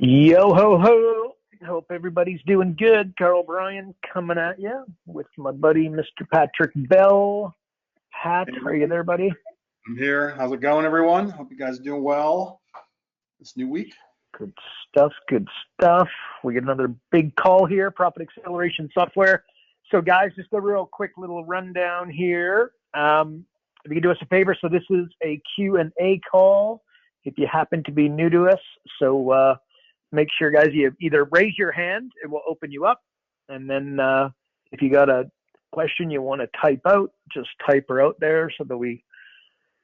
Yo ho ho! Hope everybody's doing good. Carl Bryan coming at you with my buddy Mr. Patrick Bell. Pat, are you there, buddy? I'm here. How's it going, everyone? Hope you guys are doing well this new week. Good stuff, good stuff. We get another big call here, Profit Acceleration Software. So guys, just a real quick little rundown here. If you can do us a favor, so this is a Q&A call if you happen to be new to us. So make sure, guys, you either raise your hand, it will open you up. And then if you got a question you want to type out, just type her out there so that we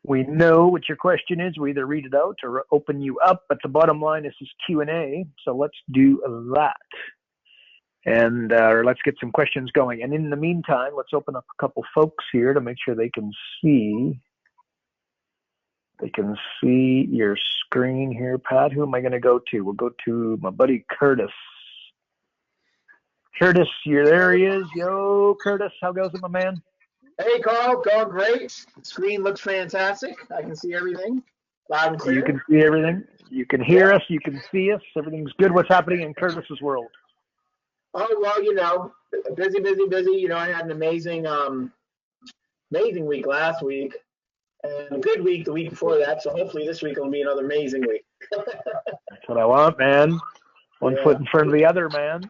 know what your question is. We either read it out or open you up. But the bottom line is Q&A. So let's do that. And let's get some questions going. And in the meantime, let's open up a couple folks here to make sure they can see. They can see your screen here, Pat. Who am I going to go to? We'll go to my buddy Curtis. Curtis, there he is. Yo, Curtis, how goes it, my man? Hey, Carl, going great. The screen looks fantastic. I can see everything loud and clear. You can see everything. You can hear us. You can see us. Everything's good. What's happening in Curtis's world? Oh, well, busy. I had an amazing week last week and a good week the week before that. So hopefully this week will be another amazing week. That's what I want, man. One foot in front of the other, man.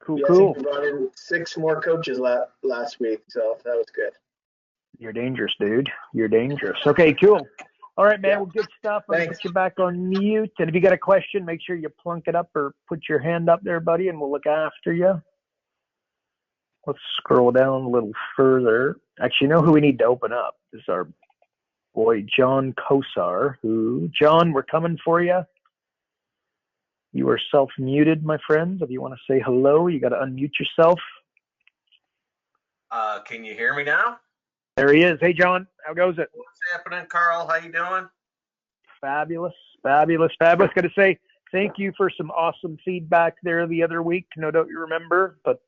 Cool. We brought in 6 more coaches last week, so that was good. You're dangerous, dude. You're dangerous. Okay, cool. All right, man. Yeah. Well, good stuff. I'll Thanks. put you back on mute. And if you got a question, make sure you plunk it up or put your hand up there, buddy, and we'll look after you. Let's scroll down a little further. Actually, you know who we need to open up? This is our boy, John Kosar. John, we're coming for you. You are self-muted, my friends. If you want to say hello, you got to unmute yourself. Can you hear me now? There he is. Hey, John, how goes it? What's happening, Carl? How you doing? Fabulous. Got to say thank you for some awesome feedback there the other week. No doubt you remember. But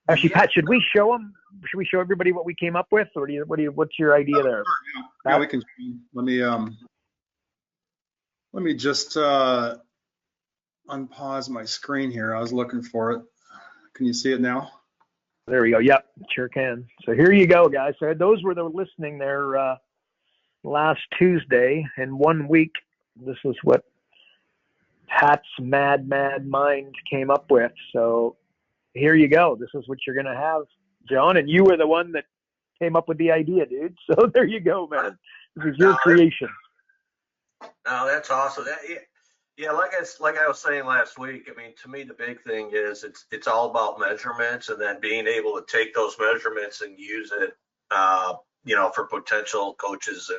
actually, Pat, should we show them? Should we show everybody what we came up with, or what's your idea there? Yeah, we can. Let me just unpause my screen here. I was looking for it. Can you see it now? There we go. Yep, sure can. So here you go, guys. So those were the listening there last Tuesday. In 1 week, this is what Pat's mad mind came up with. So here you go. This is what you're going to have, John. And you were the one that came up with the idea, dude. So there you go, man. This is your creation. No, that's awesome. Yeah, like I was saying last week, I mean, to me, the big thing is it's all about measurements, and then being able to take those measurements and use it, for potential coaches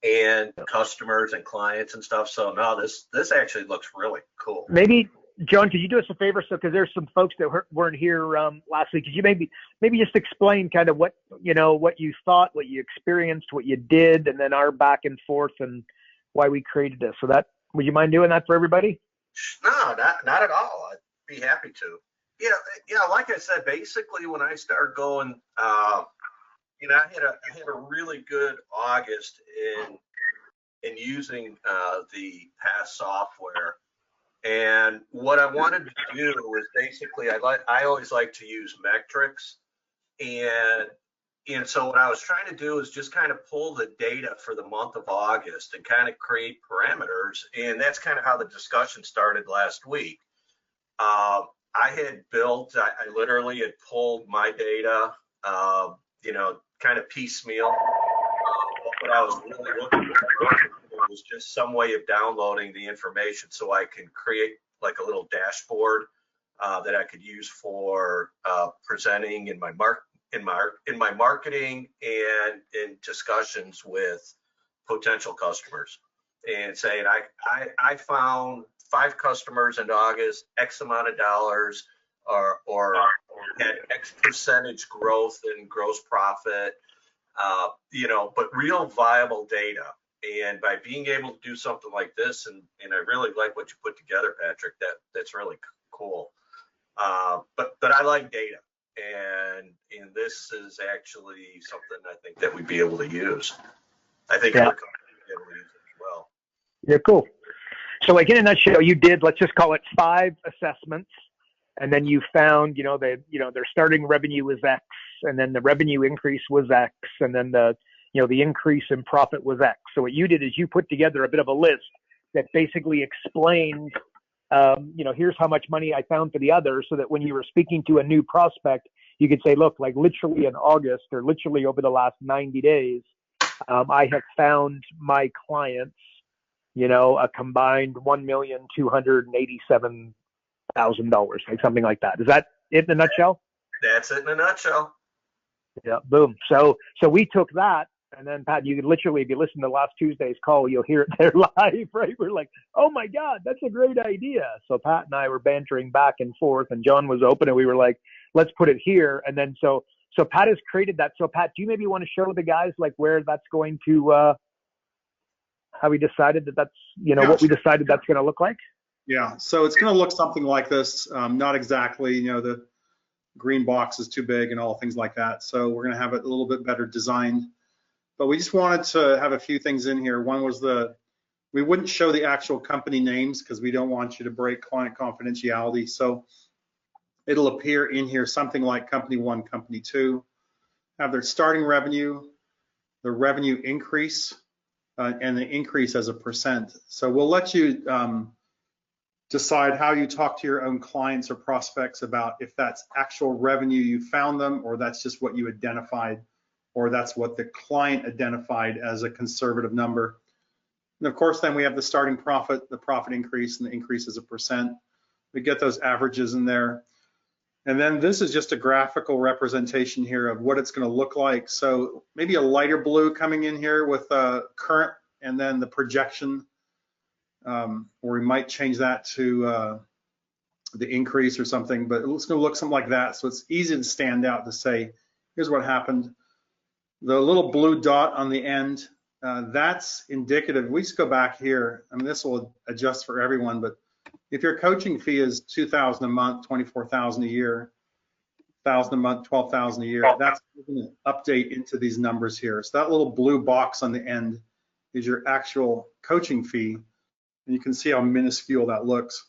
and customers and clients and stuff. So no, this actually looks really cool. Maybe, John, could you do us a favor? So, because there's some folks that weren't here last week, could you maybe just explain kind of what you thought, what you experienced, what you did, and then our back and forth and why we created this. So that, would you mind doing that for everybody? No, not at all. I'd be happy to. Yeah. Like I said, basically when I started going, I had a really good August in using the PASS software. And what I wanted to do was basically, I always like to use metrics, and so what I was trying to do is just kind of pull the data for the month of August and kind of create parameters. And that's kind of how the discussion started last week. I literally had pulled my data, kind of piecemeal. What I was really looking for was just some way of downloading the information so I can create like a little dashboard that I could use for presenting in my marketing and in discussions with potential customers, and saying I found 5 customers in August, X amount of dollars, or had X percentage growth in gross profit, but real viable data. And by being able to do something like this, and I really like what you put together, Patrick, that's really cool. But I like data. And this is actually something I think that we'd be able to use. I think other companies would be able to use it as well. Yeah, cool. So like in a nutshell, you did, let's just call it 5 assessments. And then you found, their starting revenue was X, and then the revenue increase was X, and then the increase in profit was X. So what you did is you put together a bit of a list that basically explained, here's how much money I found for the others, so that when you were speaking to a new prospect, you could say, look, like literally in August or literally over the last 90 days, I have found my clients, a combined $1,287,000, like something like that. Is that it in a nutshell? That's it in a nutshell. Yeah, boom. So we took that, and then Pat, you could literally, if you listen to last Tuesday's call, you'll hear it there live, right? We're like, oh my God, that's a great idea. So Pat and I were bantering back and forth, and John was open, and we were like, let's put it here. And then so Pat has created that. So Pat, do you maybe want to show the guys like where that's going to, how we decided that's, what we decided that's going to look like? Yeah, so it's going to look something like this. Not exactly, the green box is too big and all things like that. So we're going to have it a little bit better designed. But we just wanted to have a few things in here. One was we wouldn't show the actual company names because we don't want you to break client confidentiality. So it'll appear in here something like company 1, company 2, have their starting revenue, the revenue increase, and the increase as a percent. So we'll let you decide how you talk to your own clients or prospects about if that's actual revenue you found them, or that's just what you identified, or that's what the client identified as a conservative number. And of course, then we have the starting profit, the profit increase, and the increase as a percent. We get those averages in there. And then this is just a graphical representation here of what it's going to look like. So maybe a lighter blue coming in here with current, and then the projection, or we might change that to the increase or something, but it's going to look something like that. So it's easy to stand out to say, here's what happened. The little blue dot on the end, that's indicative. We just go back here. I mean, this will adjust for everyone, but if your coaching fee is $2,000 a month, $24,000 a year, $1,000 a month, $12,000 a year, that's going to update into these numbers here. So that little blue box on the end is your actual coaching fee, and you can see how minuscule that looks.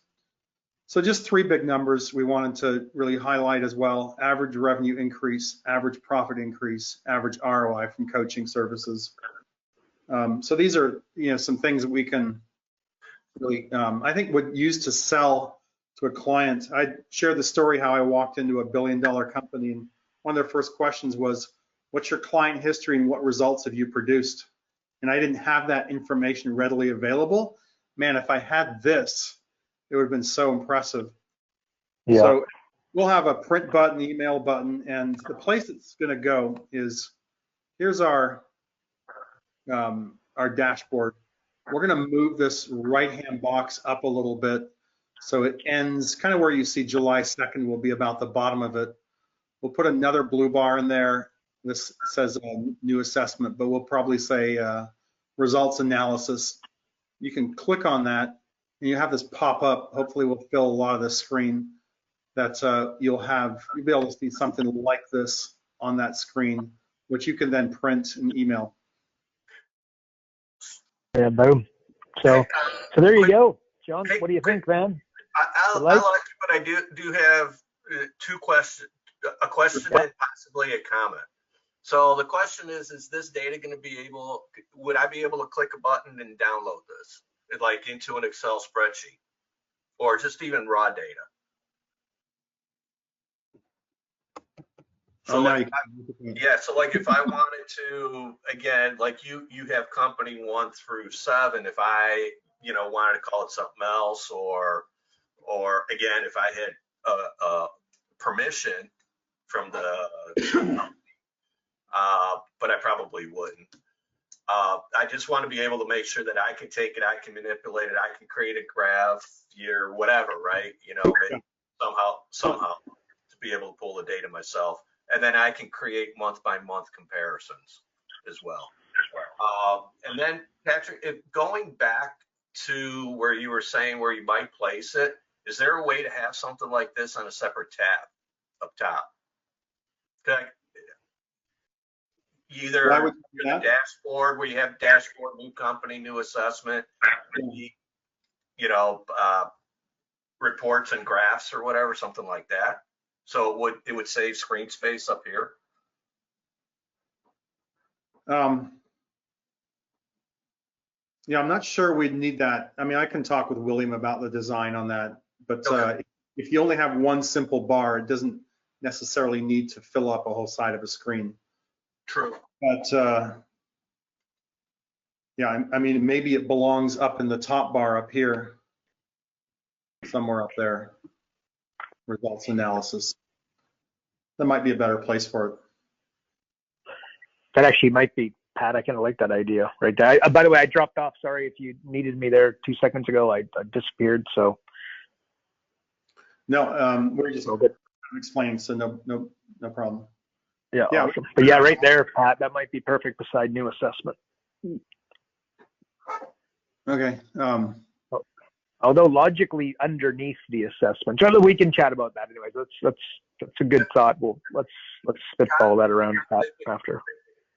So just 3 big numbers we wanted to really highlight as well: average revenue increase, average profit increase, average ROI from coaching services. So these are some things that we can really, I think, would use to sell to a client. I shared the story how I walked into a $1 billion company, and one of their first questions was, what's your client history and what results have you produced? And I didn't have that information readily available. Man, if I had this, it would have been so impressive. Yeah. So we'll have a print button, email button, and the place it's going to go is, here's our dashboard. We're going to move this right-hand box up a little bit so it ends kind of where you see July 2nd will be about the bottom of it. We'll put another blue bar in there. This says new assessment, but we'll probably say results analysis. You can click on that, and you have this pop up. Hopefully we'll fill a lot of the screen that you'll be able to see something like this on that screen, which you can then print and email. Yeah, boom. So there you go. John, what do you think, man? I like it, but I do have 2 questions, a question and possibly a comment. So the question is this data going to be would I be able to click a button and download this, like into an Excel spreadsheet, or just even raw data? So so like if I wanted to, again, like you have company 1 through 7, if I, wanted to call it something else, or again, if I had permission from the but I probably wouldn't. I just want to be able to make sure that I can take it, I can manipulate it, I can create a graph, year, whatever, right? Maybe somehow to be able to pull the data myself. And then I can create month-by-month comparisons as well. And then, Patrick, going back to where you were saying where you might place it, is there a way to have something like this on a separate tab up top? Okay. Either the dashboard where you have dashboard, new company, new assessment, maybe, reports and graphs or whatever, something like that. So it would save screen space up here. Yeah, I'm not sure we'd need that. I mean, I can talk with William about the design on that, but Okay. if you only have one simple bar, it doesn't necessarily need to fill up a whole side of a screen. True. But yeah, I mean, maybe it belongs up in the top bar up here, somewhere up there. Results analysis. That might be a better place for it. That actually might be, Pat. I kind of like that idea right there. By the way, I dropped off. Sorry if you needed me there 2 seconds ago. I disappeared. So no, we're just all good. explaining. So no problem. Yeah, Yeah. awesome. But yeah, right there, Pat. That might be perfect beside new assessment. Okay. Although logically underneath the assessment, so we can chat about that anyways. That's a good thought. Let's spitball that around after.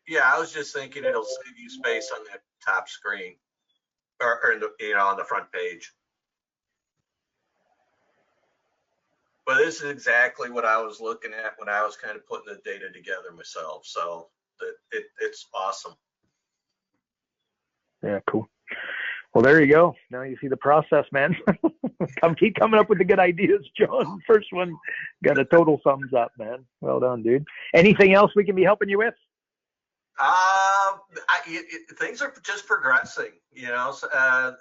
Yeah, I was just thinking it'll save you space on that top screen, or on the front page. But this is exactly what I was looking at when I was kind of putting the data together myself. So it's awesome. Yeah, cool. Well, there you go. Now you see the process, man. Keep coming up with the good ideas, John. First one got a total thumbs up, man. Well done, dude. Anything else we can be helping you with? Things are just progressing, so,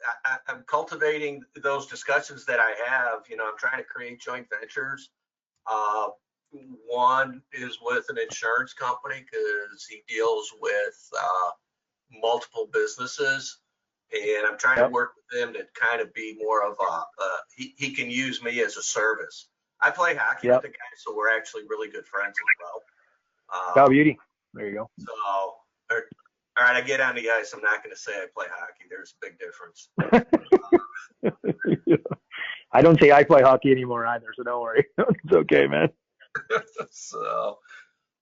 I'm cultivating those discussions that I have. I'm trying to create joint ventures. One is with an insurance company because he deals with multiple businesses, and I'm trying to work with him to kind of be more of he can use me as a service. I play hockey with the guy, so we're actually really good friends as well. Oh, beauty. There you go. So, all right, I get on the ice. I'm not going to say I play hockey. There's a big difference. I don't say I play hockey anymore either, so don't worry. It's okay, man. So,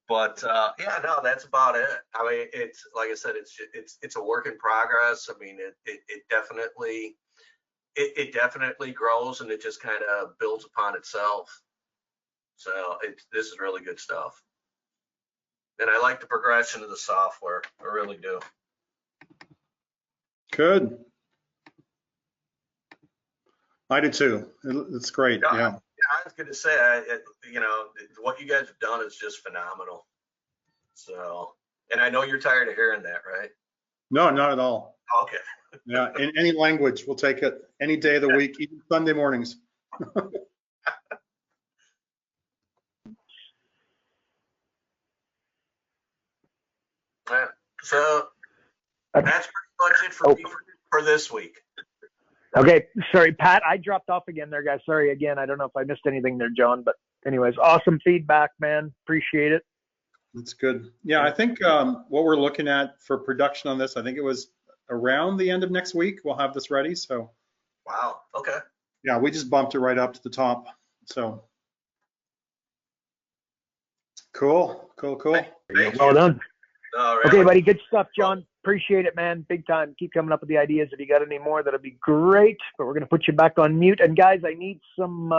but yeah, no, that's about it. I mean, it's like I said, it's a work in progress. I mean, it definitely grows, and it just kind of builds upon itself. So this is really good stuff. And I like the progression of the software. I really do. Good. I do too. It's great. Yeah. I was going to say, what you guys have done is just phenomenal. So, and I know you're tired of hearing that, right? No, not at all. Okay. Yeah, in any language, we'll take it any day of the week, even Sunday mornings. So that's pretty much it for me for this week. Okay, sorry, Pat, I dropped off again there, guys. Sorry again. I don't know if I missed anything there, John, but anyways, awesome feedback, man. Appreciate it. That's good. Yeah, I think what we're looking at for production on this, I think it was around the end of next week, we'll have this ready. So. Wow. Okay. Yeah, we just bumped it right up to the top. So. Cool. Well done. Really. Okay, buddy. Good stuff, John. Appreciate it, man. Big time. Keep coming up with the ideas. If you got any more, that'll be great. But we're going to put you back on mute. And guys, I need some,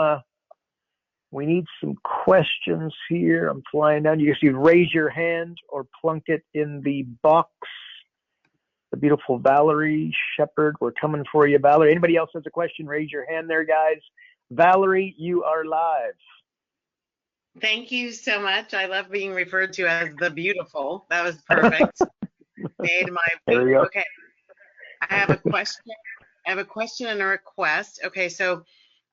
we need some questions here. I'm flying down. You can raise your hand or plunk it in the box. The beautiful Valerie Shepard, we're coming for you, Valerie. Anybody else has a question? Raise your hand there, guys. Valerie, you are live. Thank you so much. I love being referred to as the beautiful. That was perfect. Made my there you go. Okay. I have a question. And a request. Okay, so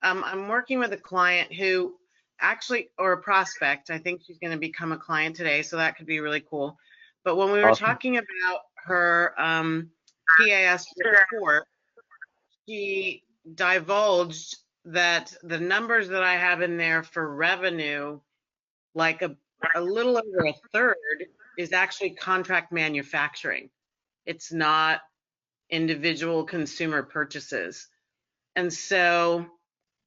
I'm working with a client who actually, or a prospect. I think she's going to become a client today, so that could be really cool. But when we were talking about her PAS report, she divulged that the numbers that I have in there for revenue, like a little over a third, is actually contract manufacturing. It's not individual consumer purchases. And so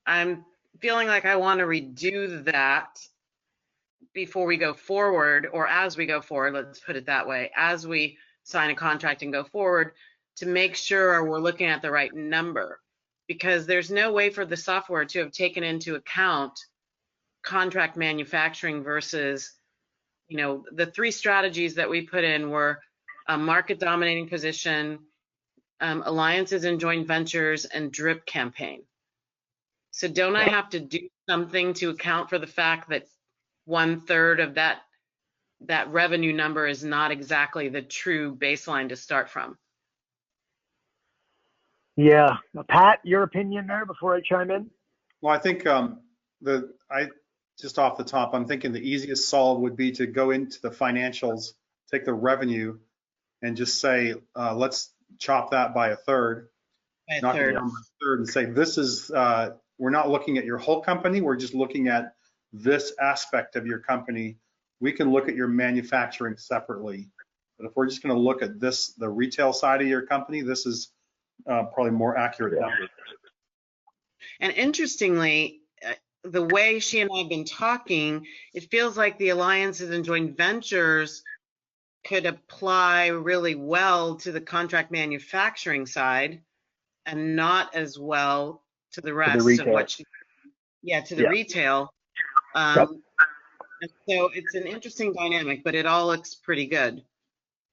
I'm feeling like I want to redo that before we go forward, or as we go forward, let's put it that way, as we sign a contract and go forward, to make sure we're looking at the right number. because there's no way for the software to have taken into account contract manufacturing versus, you know, the 3 strategies that we put in were a market dominating position, alliances and joint ventures, and drip campaign. So don't I have to do something to account for the fact that 1/3 of that revenue number is not exactly the true baseline to start from? Yeah. Pat, your opinion there before I chime in? Well, I think just off the top, I'm thinking the easiest solve would be to go into the financials, take the revenue, and just say, let's chop that by 1/3, knock it down by 1/3, and say this is we're not looking at your whole company. We're just looking at this aspect of your company. We can look at your manufacturing separately, but if we're just going to look at this, the retail side of your company, this is probably more accurate number. And interestingly, the way she and I have been talking, it feels like the alliances and joint ventures could apply really well to the contract manufacturing side and not as well to the rest of what she, to the retail. And so it's an interesting dynamic, but it all looks pretty good.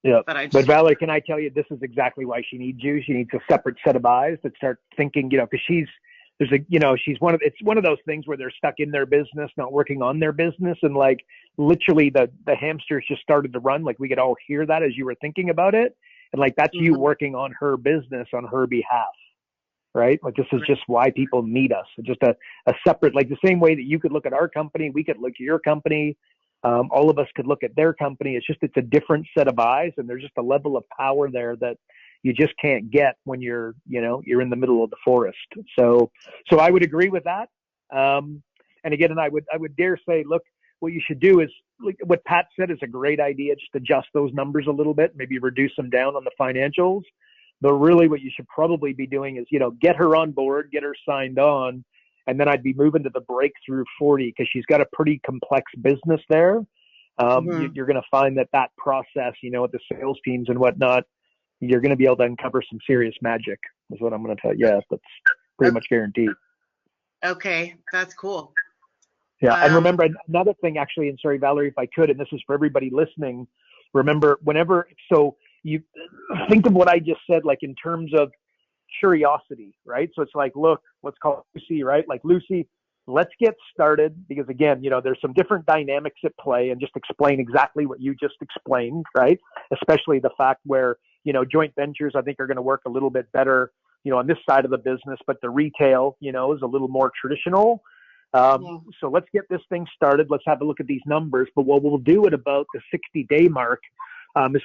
Yeah. But Valerie, can I tell you, this is exactly why she needs you. She needs a separate set of eyes that start thinking, you know, because she's one of those things where they're stuck in their business, not working on their business. And like literally the hamsters just started to run. Like we could all hear that as you were thinking about it. And like, that's you working on her business on her behalf, right? Like this is just why people need us. Just a separate, like the same way that you could look at our company, we could look at your company. All of us could look at their company. It's a different set of eyes, and there's just a level of power there that you just can't get when you're in the middle of the forest. So I would agree with that. And again, I would dare say, look, what you should do is, like what Pat said is a great idea. Just adjust those numbers a little bit, maybe reduce them down on the financials. But really what you should probably be doing is, get her on board, get her signed on. And then I'd be moving to the breakthrough 40 because she's got a pretty complex business there. You're going to find that process, with the sales teams and whatnot, you're going to be able to uncover some serious magic is what I'm going to tell you. Yeah, that's pretty much guaranteed. Okay, that's cool. Yeah, and remember another thing actually, and sorry, Valerie, if I could, and this is for everybody listening, remember so you think of what I just said, like in terms of curiosity, right? So it's like, look, let's call it Lucy, right? Like Lucy, let's get started because again, there's some different dynamics at play and just explain exactly what you just explained, right? Especially the fact where, joint ventures, I think are going to work a little bit better, on this side of the business, but the retail, is a little more traditional. So let's get this thing started. Let's have a look at these numbers, but what we'll do at about the 60-day mark is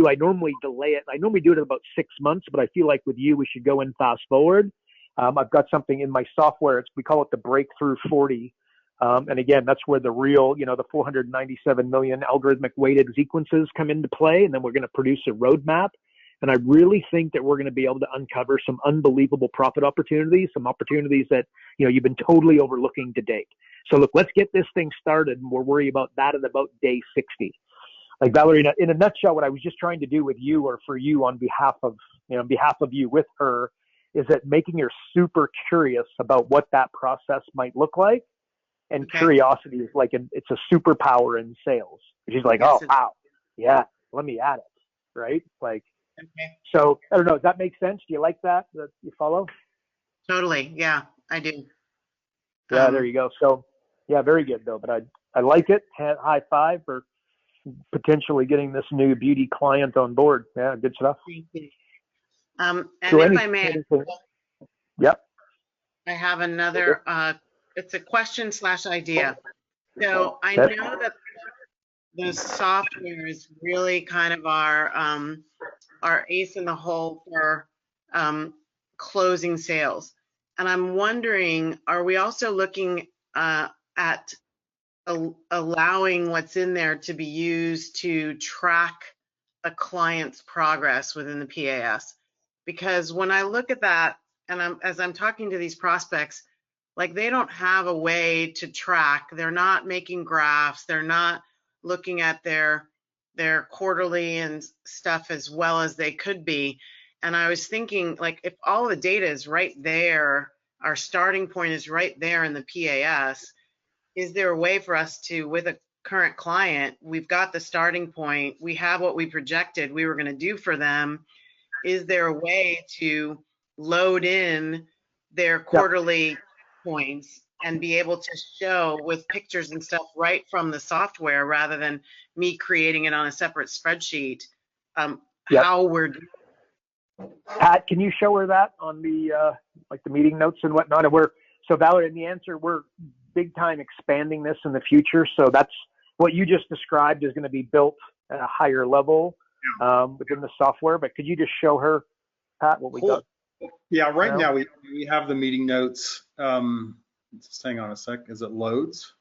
I normally delay it. I normally do it at about 6 months, but I feel like with you, we should go in fast forward. I've got something in my software. We call it the breakthrough 40. And again, that's where the real, the 497 million algorithmic weighted sequences come into play. And then we're going to produce a roadmap. And I really think that we're going to be able to uncover some unbelievable profit opportunities, some opportunities that, you've been totally overlooking to date. So look, let's get this thing started and we'll worry about that at about day 60. Like Valerie, in a nutshell, what I was just trying to do with you or for you on behalf of you with her is that making her super curious about what that process might look like. And curiosity is like, it's a superpower in sales. She's like, oh, wow. Yeah. Let me add it. Right. Like, so I don't know. Does that make sense? Do you like that? Do you follow? Totally. Yeah, I do. Yeah, there you go. So yeah, very good though, but I like it. High five for potentially getting this new beauty client on board. Yeah, good stuff. Thank you. And so if I may, yep. I have another, it's a question / idea. So I know that the software is really kind of our ace in the hole for closing sales. And I'm wondering, are we also looking at allowing what's in there to be used to track a client's progress within the PAS? Because when I look at that, and as I'm talking to these prospects, like they don't have a way to track. They're not making graphs. They're not looking at their quarterly and stuff as well as they could be. And I was thinking, like, if all the data is right there, our starting point is right there in the PAS, is there a way for us to, with a current client, we've got the starting point, we have what we projected we were going to do for them. Is there a way to load in their quarterly points and be able to show with pictures and stuff right from the software rather than me creating it on a separate spreadsheet, how we're doing? Pat, can you show her that on the like the meeting notes and whatnot? And so Valerie, in the answer, we're big time expanding this in the future. So that's what you just described is going to be built at a higher level within the software. But could you just show her, Pat, what we got? Yeah, right now we have the meeting notes. Just hang on a sec as it loads.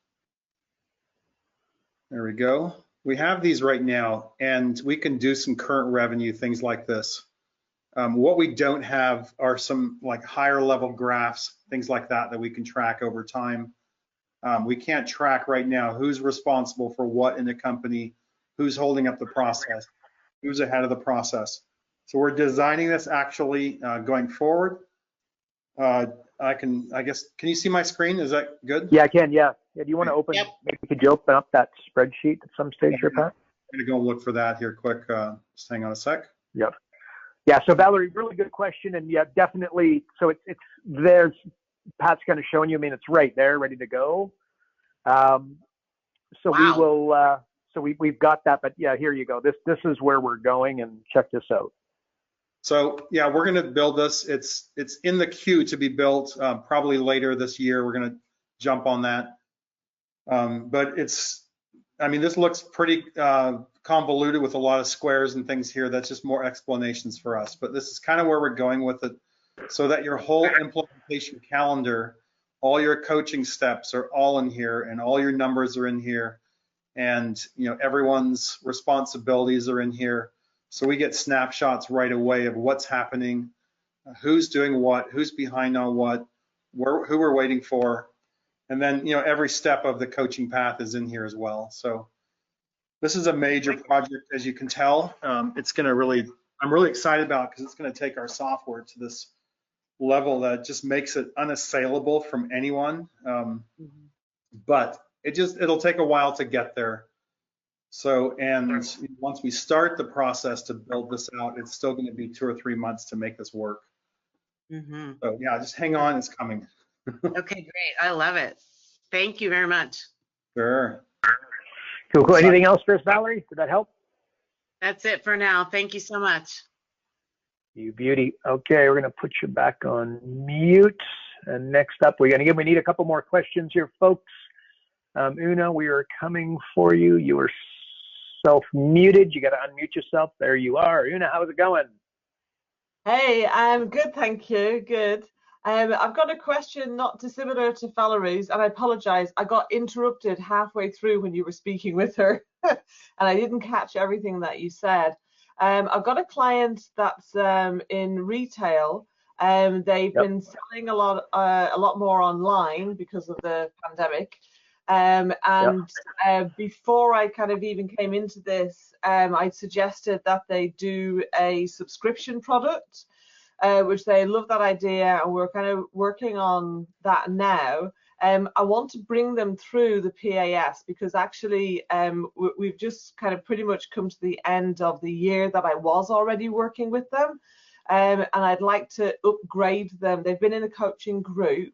There we go. We have these right now, and we can do some current revenue, things like this. What we don't have are some like higher level graphs, things like that we can track over time. We can't track right now who's responsible for what in the company, who's holding up the process, who's ahead of the process. So we're designing this actually going forward. Can you see my screen? Is that good? Yeah, I can. Yeah. Do you want to open? Yep. Maybe could you open up that spreadsheet at some stage here, Pat? I'm gonna go look for that here quick. Just hang on a sec. Yep. Yeah. So Valerie, really good question, and yeah, definitely. So it's there's Pat's kind of showing you. I mean, it's right there, ready to go. So we will. So we've got that, but yeah, here you go. This is where we're going, and check this out. So yeah, we're going to build this. It's in the queue to be built probably later this year. We're going to jump on that. But this looks pretty convoluted with a lot of squares and things here. That's just more explanations for us. But this is kind of where we're going with it, so that your whole implementation calendar, all your coaching steps are all in here, and all your numbers are in here, and everyone's responsibilities are in here. So we get snapshots right away of what's happening, who's doing what, who's behind on what, who we're waiting for. And then, every step of the coaching path is in here as well. So this is a major project, as you can tell. I'm really excited about it because it's going to take our software to this level that just makes it unassailable from anyone. But it'll take a while to get there. So, and once we start the process to build this out, it's still going to be 2 or 3 months to make this work. So yeah, just hang on, it's coming. Okay, great. I love it. Thank you very much. Sure. Cool. Anything else for us, Valerie? Did that help? That's it for now. Thank you so much. You beauty. Okay, we're going to put you back on mute. And next up, we need a couple more questions here, folks. Una, we are coming for you. You are self-muted. You got to unmute yourself. There you are. Una, how's it going? Hey, I'm good, thank you. Good. I've got a question not dissimilar to Valerie's, and I apologize. I got interrupted halfway through when you were speaking with her, and I didn't catch everything that you said. I've got a client that's in retail. They've been selling a lot more online because of the pandemic. Before I kind of even came into this, I suggested that they do a subscription product, which they love that idea, and we're kind of working on that now. I want to bring them through the PAS because actually we've just kind of pretty much come to the end of the year that I was already working with them, and I'd like to upgrade them. They've been in a coaching group,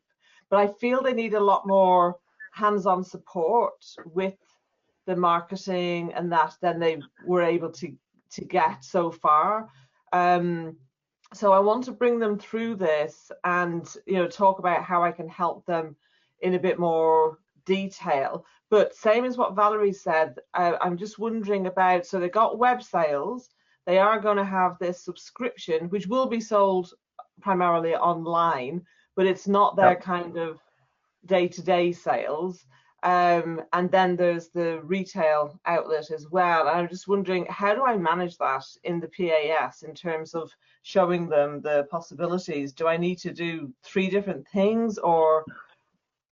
but I feel they need a lot more hands-on support with the marketing and that than they were able to get so far. So I want to bring them through this and talk about how I can help them in a bit more detail. But same as what Valerie said, I'm just wondering about, so they got web sales, they are going to have this subscription which will be sold primarily online, but it's not their kind of day-to-day sales, and then there's the retail outlet as well. And I'm just wondering, how do I manage that in the PAS in terms of showing them the possibilities? Do I need to do 3 different things, or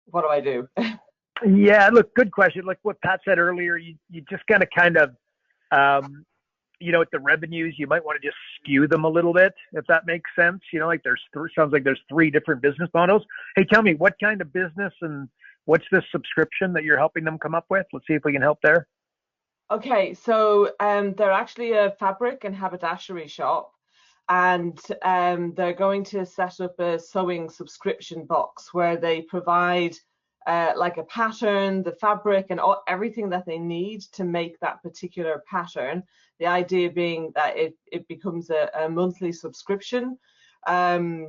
what do I do? Yeah, look, good question. Like what Pat said earlier, you just gotta kind of with the revenues, you might want to just skew them a little bit, if that makes sense. Like sounds like there's 3 different business models. Hey, tell me, what kind of business and what's this subscription that you're helping them come up with? Let's see if we can help there. Okay, so they're actually a fabric and haberdashery shop, and they're going to set up a sewing subscription box where they provide like a pattern, the fabric, and everything that they need to make that particular pattern. The idea being that it becomes a monthly subscription. Yeah,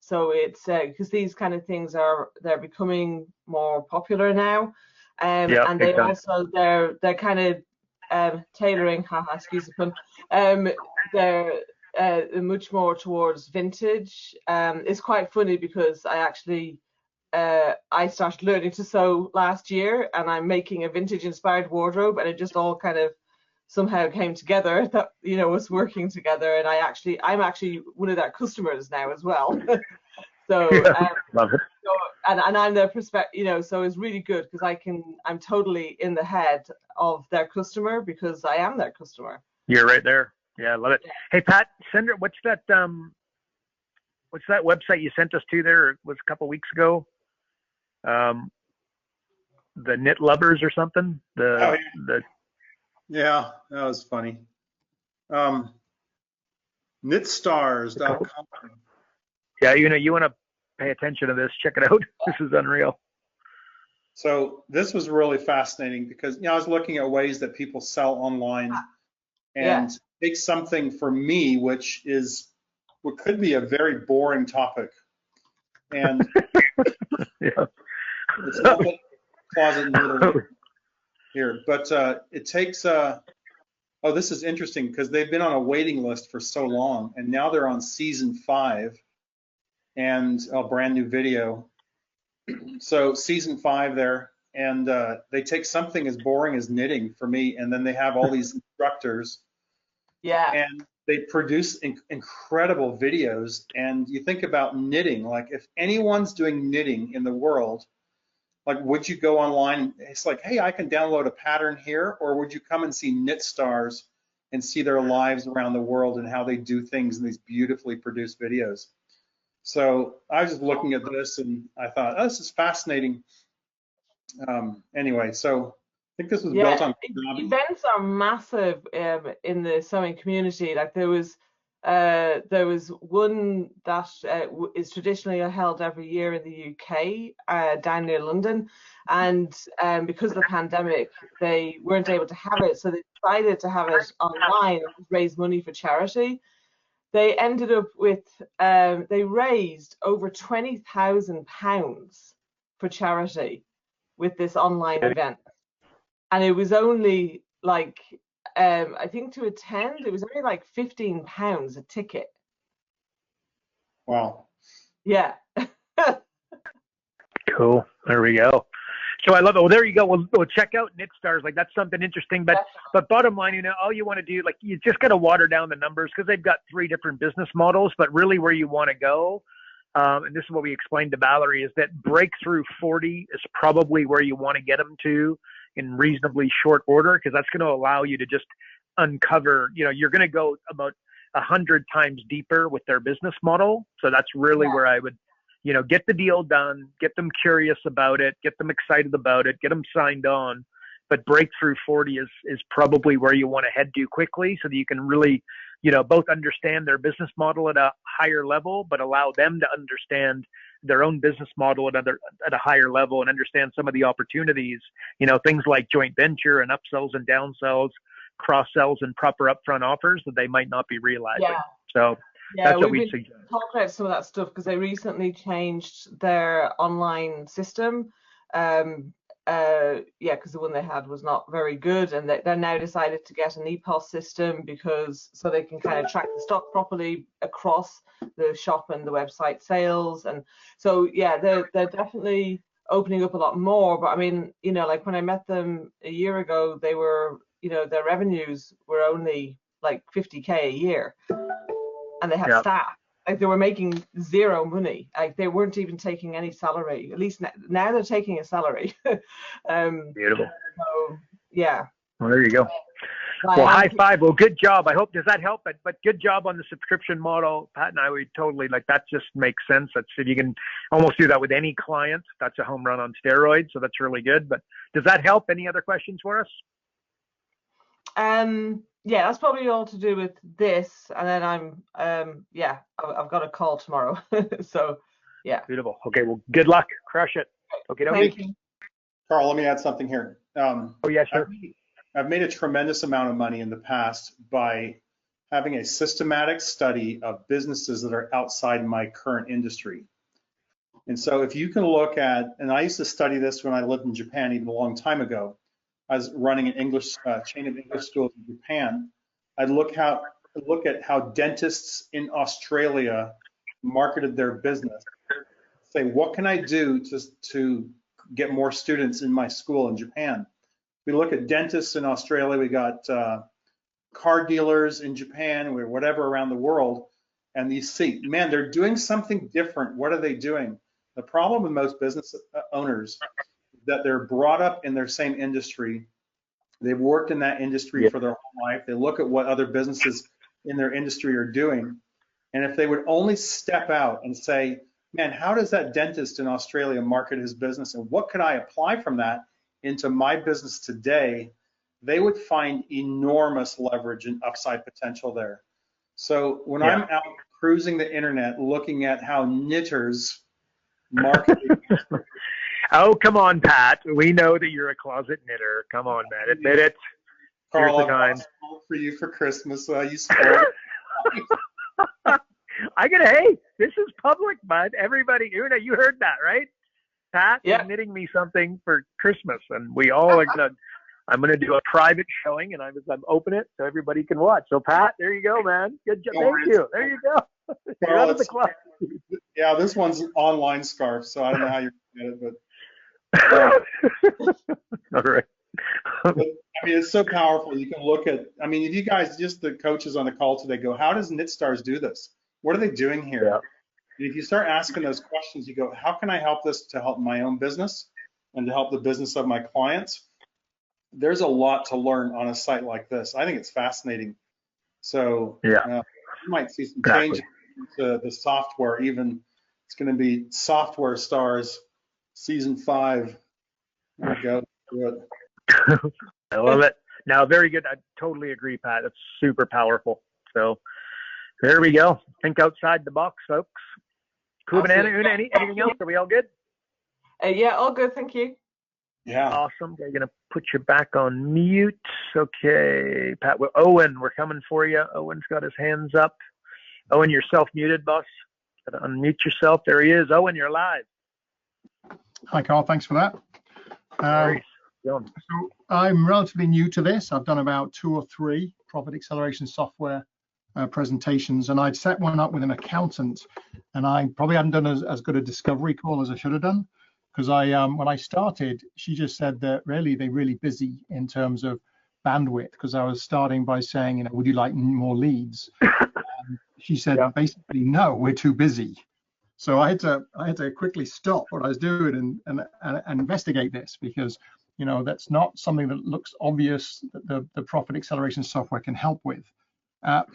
so it's because these kind of things they're becoming more popular now. And they also they're kind of tailoring, excuse the pun, they're much more towards vintage. It's quite funny because I started learning to sew last year, and I'm making a vintage inspired wardrobe, and it just all kind of somehow came together that was working together. And I'm actually one of their customers now as well. So love it. So, and I'm their perspective, so it's really good because I'm totally in the head of their customer because I am their customer. You're right there. Yeah, I love it. Yeah. Hey, Pat, send her, what's that website you sent us to there? It was a couple weeks ago. The Knit Lovers or something? Yeah, that was funny. Knitstars.com. Yeah, you want to pay attention to this. Check it out. This is unreal. So this was really fascinating because I was looking at ways that people sell online and take something for me, which is what could be a very boring topic. And it's not closet knitting here, but it takes this is interesting because they've been on a waiting list for so long, and now they're on season 5 and a brand new video. So season 5 there, and they take something as boring as knitting for me, and then they have all these instructors. Yeah. And they produce incredible videos. And you think about knitting, like if anyone's doing knitting in the world, like would you go online? It's like, hey, I can download a pattern here, or would you come and see Knitstars and see their lives around the world and how they do things in these beautifully produced videos? So I was just looking at this and I thought, oh, this is fascinating. Anyway, so I think this was built on events are massive in the sewing community. Like there was one that is traditionally held every year in the UK down near London, and because of the pandemic they weren't able to have it, so they decided to have it online and raise money for charity. They ended up with they raised over £20,000 for charity with this online event. And it was only like, I think to attend, it was only like £15 a ticket. Wow. Yeah. Cool. There we go. So I love it. Well, there you go. We'll check out Knitstars. Like that's something interesting. But bottom line, all you want to do, like you just got to water down the numbers because they've got 3 different business models. But really, where you want to go, and this is what we explained to Valerie, is that breakthrough 40 is probably where you want to get them to in reasonably short order, because that's going to allow you to just uncover. You're going to go about 100 times deeper with their business model. So that's really where I would. Get the deal done, get them curious about it, get them excited about it, get them signed on. But breakthrough 40 is probably where you want to head to quickly so that you can really, both understand their business model at a higher level, but allow them to understand their own business model at a higher level and understand some of the opportunities, things like joint venture and upsells and downsells, cross-sells and proper upfront offers that they might not be realizing. Yeah. So that's what we suggest. Talk about some of that stuff because they recently changed their online system. Because the one they had was not very good, and they're now decided to get an EPOS system so they can kind of track the stock properly across the shop and the website sales. And so they're definitely opening up a lot more. But I mean, like when I met them a year ago, they were, their revenues were only like 50K a year. And they had staff. Like they were making zero money. Like they weren't even taking any salary. At least now they're taking a salary. Beautiful. So, yeah. Well, there you go. Well, high five. Well, good job. I hope, does that help? But good job on the subscription model. Pat and I, we totally, like, that just makes sense. That's, if you can almost do that with any client, that's a home run on steroids. So that's really good. But does that help? Any other questions for us? Yeah, that's probably all to do with this. And then I've got a call tomorrow. So, yeah. Beautiful. Okay. Well, good luck. Crush it. Okay. Thank you. Carl, let me add something here. Oh, yeah, sure. I've made a tremendous amount of money in the past by having a systematic study of businesses that are outside my current industry. And so if you can look at, and I used to study this when I lived in Japan even a long time ago. I was running an English chain of English schools in Japan. I'd look at how dentists in Australia marketed their business. Say, what can I do to get more students in my school in Japan? We look at dentists in Australia. We got car dealers in Japan, or whatever around the world, and you see, man, they're doing something different. What are they doing? The problem with most business owners is that they're brought up in their same industry. They've worked in that industry for their whole life. They look at what other businesses in their industry are doing. And if they would only step out and say, man, how does that dentist in Australia market his business, and what could I apply from that into my business today, they would find enormous leverage and upside potential there. So when I'm out cruising the internet looking at how knitters market. Oh, come on, Pat. We know that you're a closet knitter. Come on, man. Admit it. Here's Carl, the time. For you for Christmas. You spoiled it. Hey, this is public, bud. Everybody, Una, you heard that, right? Pat is knitting me something for Christmas, and we all are I'm gonna do a private showing, and I'm open it so everybody can watch. So Pat, there you go, man. Good job. Thank you. There you go. You're out of the club. Yeah, this one's online scarf, so I don't know how you're gonna get it, but all right. I mean, it's so powerful. You can look at, I mean, if you guys, just the coaches on the call today, go, how does KnitStars do this? What are they doing here? Yeah. If you start asking those questions, you go, how can I help this to help my own business and to help the business of my clients? There's a lot to learn on a site like this. I think it's fascinating. So you might see some changes to the software. Even it's going to be Software Stars Season 5. There we go. Good. I love it. Now, very good. I totally agree, Pat. It's super powerful. So there we go. Think outside the box, folks. Cool, Banana. Una, anything else? Are we all good? Yeah, all good. Thank you. Yeah. Awesome. They're going to put you back on mute. Okay, Pat. Well, Owen, we're coming for you. Owen's got his hands up. Owen, you're self-muted, boss. Got to unmute yourself. There he is. Owen, you're live. Hi, Carl. Thanks for that. So I'm relatively new to this. I've done about 2 or 3 profit acceleration software presentations, and I'd set one up with an accountant, and I probably hadn't done as good a discovery call as I should have done, because when I started, she just said that really they're really busy in terms of bandwidth, because I was starting by saying, would you like more leads? She said basically, no, we're too busy. So I had to quickly stop what I was doing and investigate this, because that's not something that looks obvious that the profit acceleration software can help with.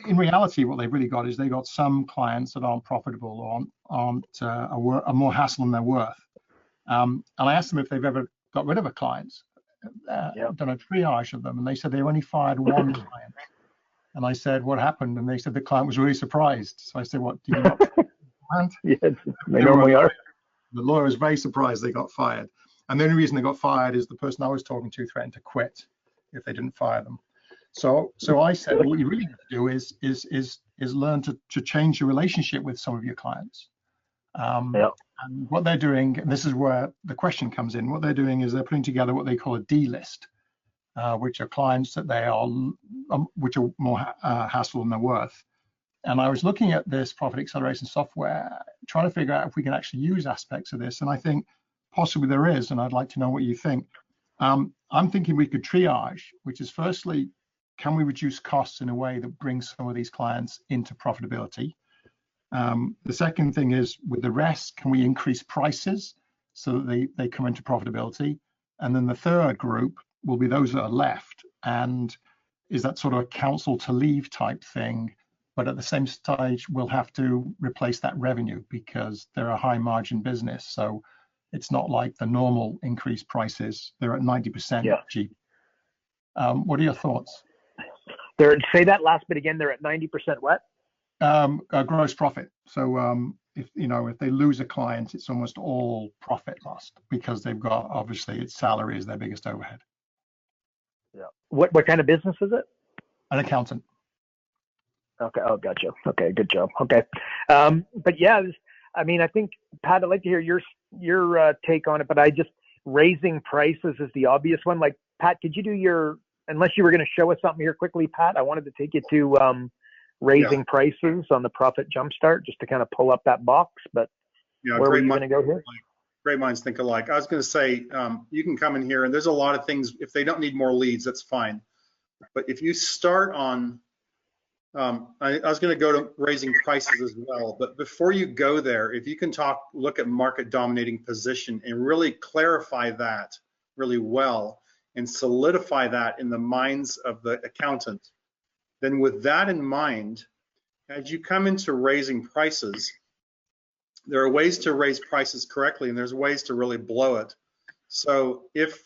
In reality, what they've really got is they got some clients that aren't profitable or are more hassle than they're worth. And I asked them if they've ever got rid of a client, done a triage of them, and they said they only fired 1 client. And I said, what happened? And they said the client was really surprised. So I said, what, did you not? Yes, they normally are. The lawyer was very surprised they got fired. And the only reason they got fired is the person I was talking to threatened to quit if they didn't fire them. So I said, what you really need to do is learn to change your relationship with some of your clients. And what they're doing, and this is where the question comes in, what they're doing is they're putting together what they call a D list, which are clients that which are more hassle than they're worth. And I was looking at this profit acceleration software, trying to figure out if we can actually use aspects of this. And I think possibly there is, and I'd like to know what you think. I'm thinking we could triage, which is firstly, can we reduce costs in a way that brings some of these clients into profitability? The second thing is, with the rest, can we increase prices so that they come into profitability? And then the third group will be those that are left. And is that sort of a council to leave type thing, but at the same stage, we'll have to replace that revenue because they're a high margin business. So it's not like the normal increased prices. They're at 90% cheap. What are your thoughts? Say that last bit again. They're at 90% what? Gross profit. So if they lose a client, it's almost all profit lost because they've got, obviously, its salary is their biggest overhead. Yeah. What kind of business is it? An accountant. Okay. Oh, gotcha. Okay. Good job. Okay. But yeah, I mean, I think, Pat, I'd like to hear your take on it, but raising prices is the obvious one. Like, Pat, could you do unless you were going to show us something here quickly, Pat, I wanted to take you to raising prices on the Profit Jumpstart just to kind of pull up that box, but where were you going to go here? Great minds think alike. I was going to say, you can come in here and there's a lot of things. If they don't need more leads, that's fine. But if you start on, I was going to go to raising prices as well. But before you go there, if you can look at market dominating position and really clarify that really well and solidify that in the minds of the accountant, then with that in mind, as you come into raising prices, there are ways to raise prices correctly, and there's ways to really blow it. So if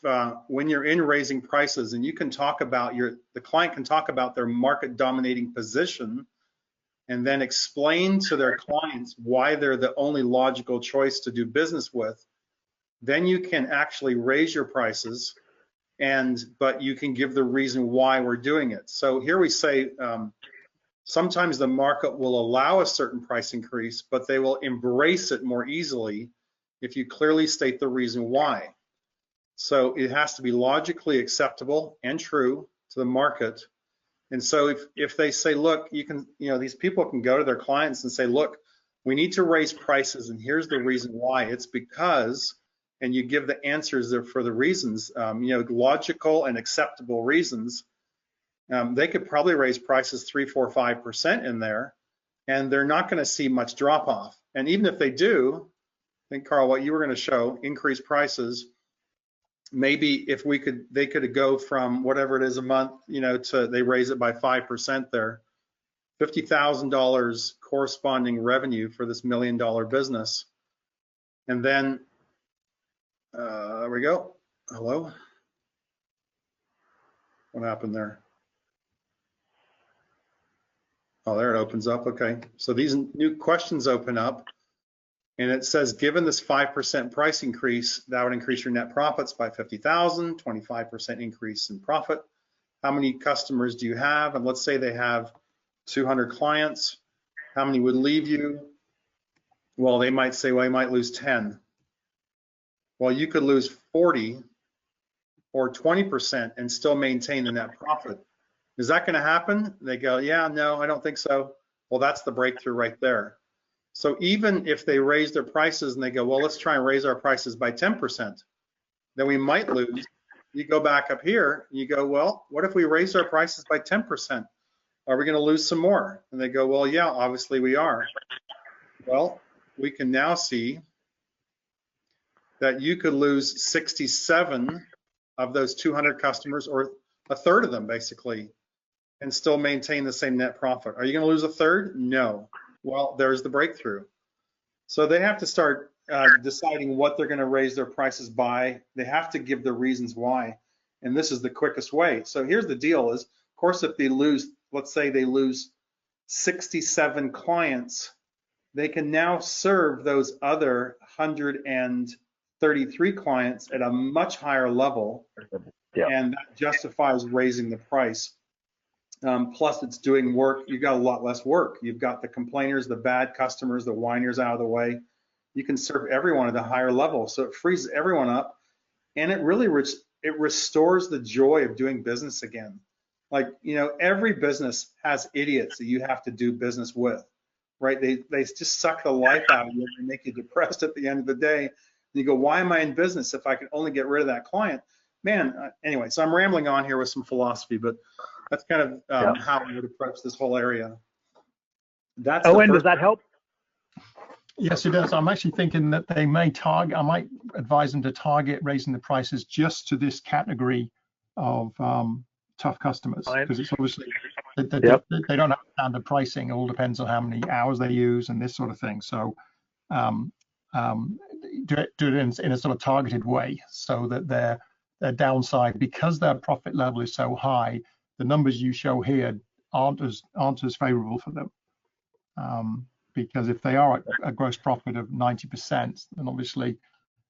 when you're in raising prices, and you can talk about the client can talk about their market dominating position, and then explain to their clients why they're the only logical choice to do business with, then you can actually raise your prices, but you can give the reason why we're doing it. So here we say, sometimes the market will allow a certain price increase, but they will embrace it more easily if you clearly state the reason why. So it has to be logically acceptable and true to the market. And so if they say, look, these people can go to their clients and say, look, we need to raise prices, and here's the reason why. It's because, and you give the answers there for the reasons, logical and acceptable reasons. They could probably raise prices 3, 4, 5% in there, and they're not going to see much drop off. And even if they do, I think, Carl, what you were going to show, increase prices, maybe if they could go from whatever it is a month, to they raise it by 5% there, $50,000 corresponding revenue for this $1 million business. And then, there we go. Hello? What happened there? Oh, there it opens up. Okay. So these new questions open up, and it says, given this 5% price increase, that would increase your net profits by 50,000, 25% increase in profit. How many customers do you have? And let's say they have 200 clients. How many would leave you? Well, they might say, well, I might lose 10. Well, you could lose 40 or 20% and still maintain the net profit. Is that going to happen? They go, yeah, no, I don't think so. Well, that's the breakthrough right there. So even if they raise their prices and they go, well, let's try and raise our prices by 10%, then we might lose. You go back up here and you go, well, what if we raise our prices by 10%? Are we going to lose some more? And they go, well, yeah, obviously we are. Well, we can now see that you could lose 67 of those 200 customers, or a third of them basically, and still maintain the same net profit. Are you going to lose a third? No. Well, there's the breakthrough. So they have to start deciding what they're going to raise their prices by. They have to give the reasons why, and this is the quickest way. So here's the deal is, of course, if they lose, let's say they lose 67 clients, they can now serve those other 133 clients at a much higher level, and that justifies raising the price. Plus it's doing work. You've got a lot less work. You've got the complainers, the bad customers, the whiners out of the way. You can serve everyone at a higher level. So it frees everyone up, and it really restores the joy of doing business again. Like, every business has idiots that you have to do business with, right? They just suck the life out of you and make you depressed at the end of the day. And you go, why am I in business if I could only get rid of that client? Man, anyway, so I'm rambling on here with some philosophy, but that's kind of how I would approach this whole area. That's Owen, does that help? Yes, it does. I'm actually thinking that they may I might advise them to target raising the prices just to this category of tough customers, because it's obviously they don't have standard pricing. It all depends on how many hours they use and this sort of thing. So do it in a sort of targeted way, so that their downside, because their profit level is so high, the numbers you show here aren't as favorable for them. Because if they are at a gross profit of 90%, then obviously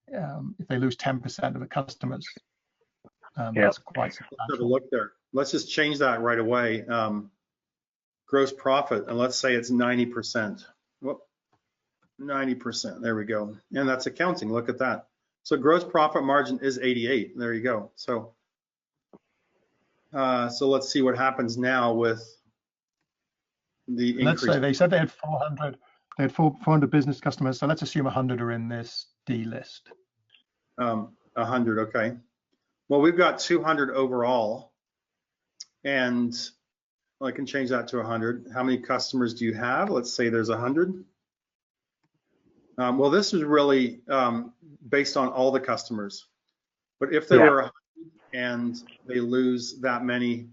if they lose 10% of the customers, that's quite substantial. Let's have a look there. Let's just change that right away. Gross profit, and let's say it's 90%. Whoop, 90%. There we go. And that's accounting. Look at that. So gross profit margin is 88. There you go. So let's see what happens now with the increase. Let's say they said they had 400. They had 400 business customers. So let's assume 100 are in this D list. 100. Okay. Well, we've got 200 overall, and I can change that to 100. How many customers do you have? Let's say there's 100. Well, this is really based on all the customers. But if there were 100 and they lose that many,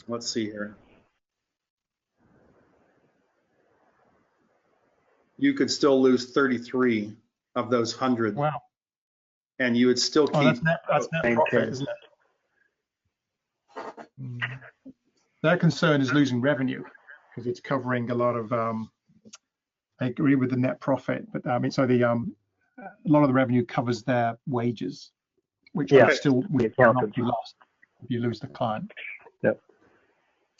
let's see here. You could still lose 33 of those 100. Wow. And you would still keep. That's net profit, isn't it? Their concern is losing revenue, because it's covering a lot of. I agree with the net profit, but a lot of the revenue covers their wages, which would still not be lost if you lose the client. Yep.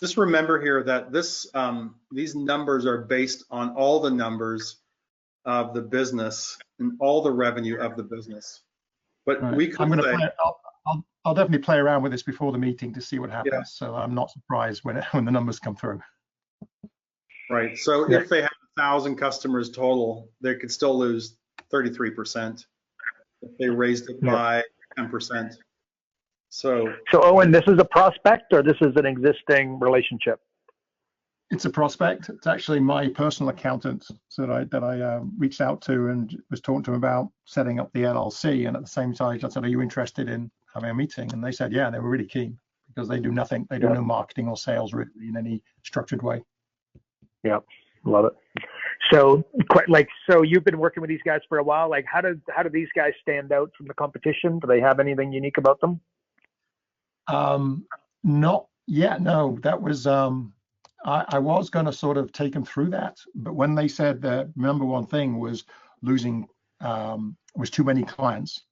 Just remember here that these numbers are based on all the numbers of the business and all the revenue of the business. But we could I'll definitely play around with this before the meeting to see what happens. Yeah. So I'm not surprised when the numbers come through. Right. So if they have 1,000 customers total, they could still lose 33% if they raised it by 10%. So Owen, this is a prospect, or this is an existing relationship? It's a prospect. It's actually my personal accountant that I reached out to and was talking to him about setting up the LLC. And at the same time, I said, "Are you interested in having a meeting?" And they said, "Yeah." They were really keen, because they do nothing. They do no marketing or sales really in any structured way. Yeah, love it. So you've been working with these guys for a while. Like, how do these guys stand out from the competition? Do they have anything unique about them? Not yet. No, that was. I was going to sort of take them through that, but when they said the number one thing was losing was too many clients,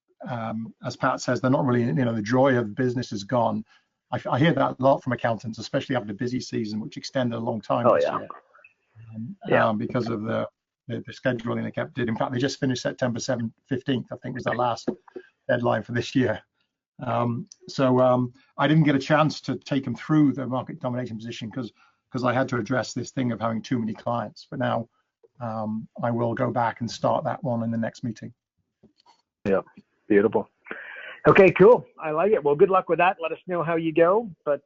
as Pat says, they're not really, the joy of business is gone. I hear that a lot from accountants, especially after the busy season, which extended a long time this year, because of the scheduling they kept did. In fact, they just finished September 15th, I think was their last deadline for this year. So I didn't get a chance to take them through the market domination position because I had to address this thing of having too many clients. But now I will go back and start that one in the next meeting. Yeah, beautiful. Okay, cool. I like it. Well, good luck with that. Let us know how you go. But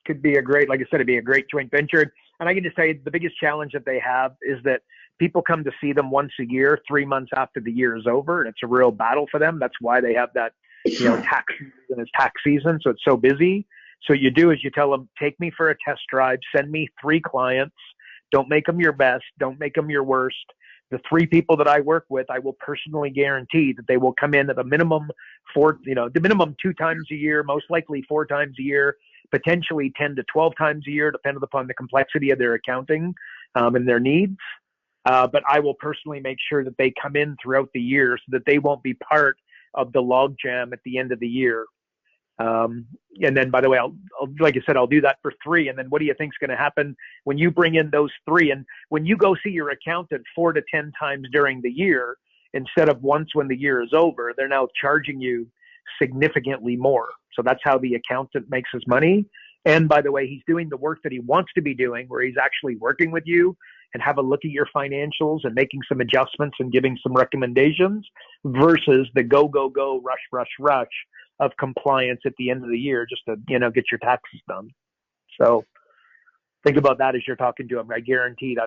could be like I said, it'd be a great joint venture. And I can just say the biggest challenge that they have is that people come to see them once a year, 3 months after the year is over. And it's a real battle for them. That's why they have that, tax season is tax season. So it's so busy. So you do is you tell them, take me for a test drive, send me 3 clients. Don't make them your best. Don't make them your worst. The 3 people that I work with, I will personally guarantee that they will come in at a minimum the minimum 2 times a year, most likely 4 times a year, potentially 10 to 12 times a year, depending upon the complexity of their accounting and their needs. But I will personally make sure that they come in throughout the year so that they won't be part of the logjam at the end of the year. And then, by the way, like I said, I'll do that for 3. And then what do you think is going to happen when you bring in those 3? And when you go see your accountant 4 to 10 times during the year, instead of once when the year is over, they're now charging you significantly more. So that's how the accountant makes his money. And by the way, he's doing the work that he wants to be doing, where he's actually working with you and have a look at your financials and making some adjustments and giving some recommendations, versus the go, rush of compliance at the end of the year just to, get your taxes done. So think about that as you're talking to him. I guarantee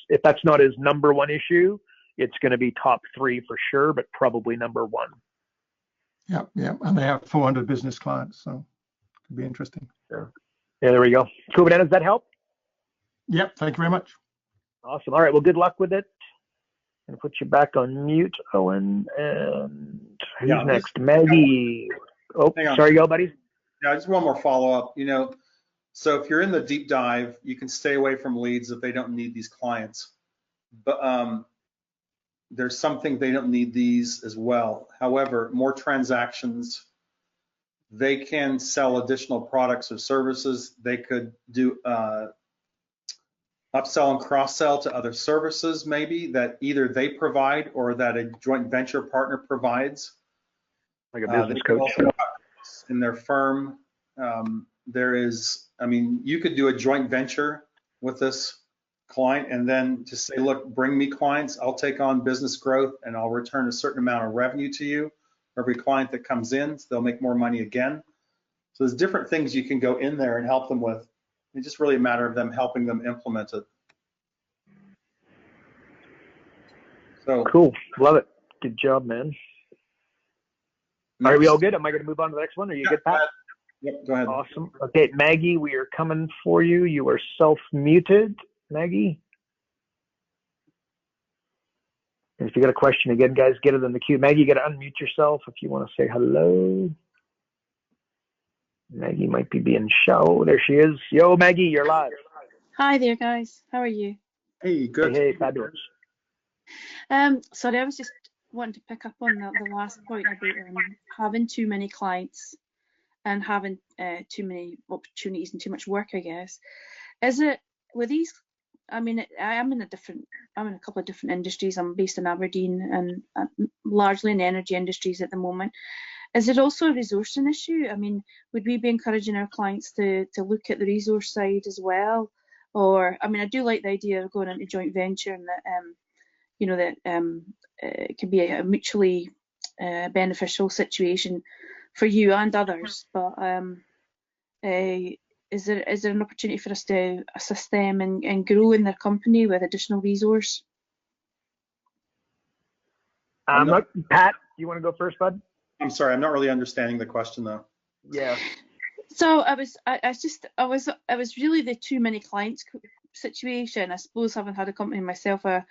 if that's not his number one issue, it's going to be top 3 for sure, but probably number 1. Yeah. And they have 400 business clients. So Could be interesting. Yeah, there we go. Kubernetes, does that help? Yep, thank you very much. Awesome. All right, well, good luck with it. I'm going to put you back on mute, Owen. And who's next? Maggie. Oh, sorry, go, buddy. Yeah, just one more follow-up. So if you're in the deep dive, you can stay away from leads if they don't need these clients. But there's something they don't need these as well. However, more transactions, they can sell additional products or services. They could do upsell and cross-sell to other services maybe that either they provide or that a joint venture partner provides. Like a business coach. In their firm, you could do a joint venture with this client and then just say, look, bring me clients, I'll take on business growth and I'll return a certain amount of revenue to you for every client that comes in, so they'll make more money again. So there's different things you can go in there and help them with. It's just really a matter of them helping them implement it. So cool, love it. Good job, man. Are we all good? Am I going to move on to the next one? Are you good, Pat? Yep, go ahead. Awesome. Okay, Maggie, we are coming for you. You are self-muted, Maggie. And if you got a question, again, guys, get it in the queue. Maggie, you got to unmute yourself if you want to say hello. Maggie might be being shy. Oh, there she is. Yo, Maggie, you're live. Hi there, guys. How are you? Hey, good. Hey, fabulous. Sorry, I was just wanting to pick up on the last point about having too many clients and having too many opportunities and too much work, I guess. Is it with these? I mean, I'm in a couple of different industries. I'm based in Aberdeen and largely in the energy industries at the moment. Is it also a resourcing issue? I mean, would we be encouraging our clients to look at the resource side as well? Or, I mean, I do like the idea of going into joint venture and that, it can be a mutually beneficial situation for you and others. But is there an opportunity for us to assist them in growing their company with additional resource? Pat, you want to go first, bud? I'm sorry, I'm not really understanding the question though. Yeah. So it was really the too many clients situation. I suppose, having had a company myself, or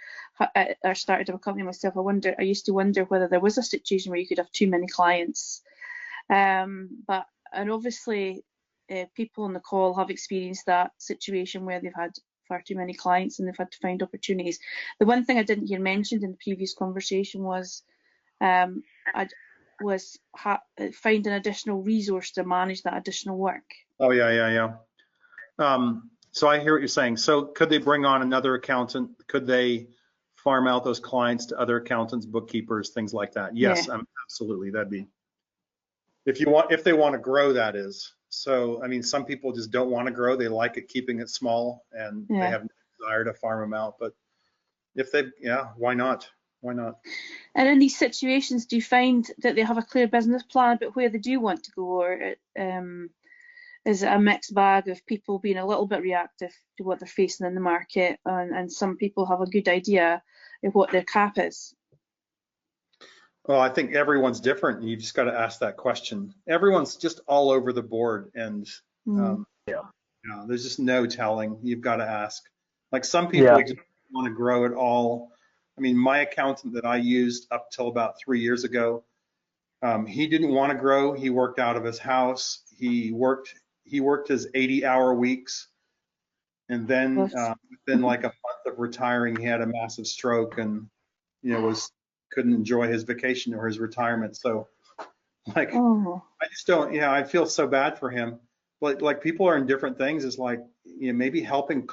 started a company myself, I used to wonder whether there was a situation where you could have too many clients. And obviously, people on the call have experienced that situation where they've had far too many clients and they've had to find opportunities. The one thing I didn't hear mentioned in the previous conversation was finding additional resource to manage that additional work. Oh, yeah. So I hear what you're saying. So could they bring on another accountant? Could they farm out those clients to other accountants, bookkeepers, things like that? Yes, yeah. Absolutely. That'd be, if they want to grow, that is. So, I mean, some people just don't want to grow. They like it, keeping it small, and they have no desire to farm them out. But if they, why not? Why not? And in these situations, do you find that they have a clear business plan about where they do want to go, or is it a mixed bag of people being a little bit reactive to what they're facing in the market, and some people have a good idea of what their cap is? Well, I think everyone's different, and you just got to ask that question. Everyone's just all over the board, and there's just no telling. You've got to ask. Like, some people just want to grow it all. I mean, my accountant that I used up till about 3 years ago, he didn't want to grow. He worked out of his house. He worked his 80-hour weeks, and then within like a month of retiring, he had a massive stroke, and couldn't enjoy his vacation or his retirement. So, like, I just don't. I feel so bad for him. But like, people are in different things. It's like, maybe helping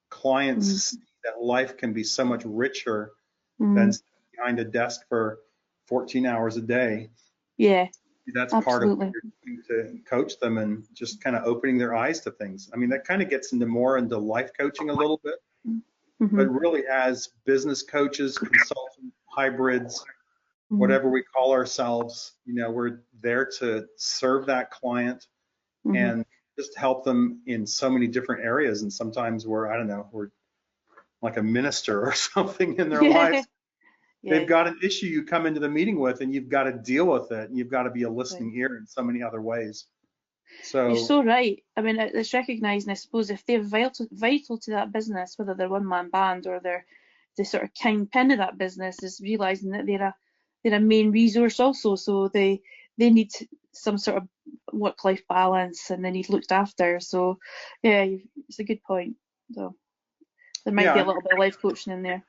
clients see that life can be so much richer than sitting behind a desk for 14 hours a day. Yeah. That's part of what you're doing to coach them and just kind of opening their eyes to things. I mean, that kind of gets more into life coaching a little bit, but really, as business coaches, consultants, hybrids, whatever we call ourselves, we're there to serve that client and just help them in so many different areas. And sometimes we're like a minister or something in their life. They've got an issue you come into the meeting with, and you've got to deal with it, and you've got to be a listening ear in so many other ways. So You're so right. I mean, it's recognising, I suppose, if they're vital to that business, whether they're one-man band or they're the sort of kingpin of that business, is realising that they're a main resource also. So they need some sort of work-life balance and they need looked after. So yeah, it's a good point. So there might be a little bit of life coaching in there.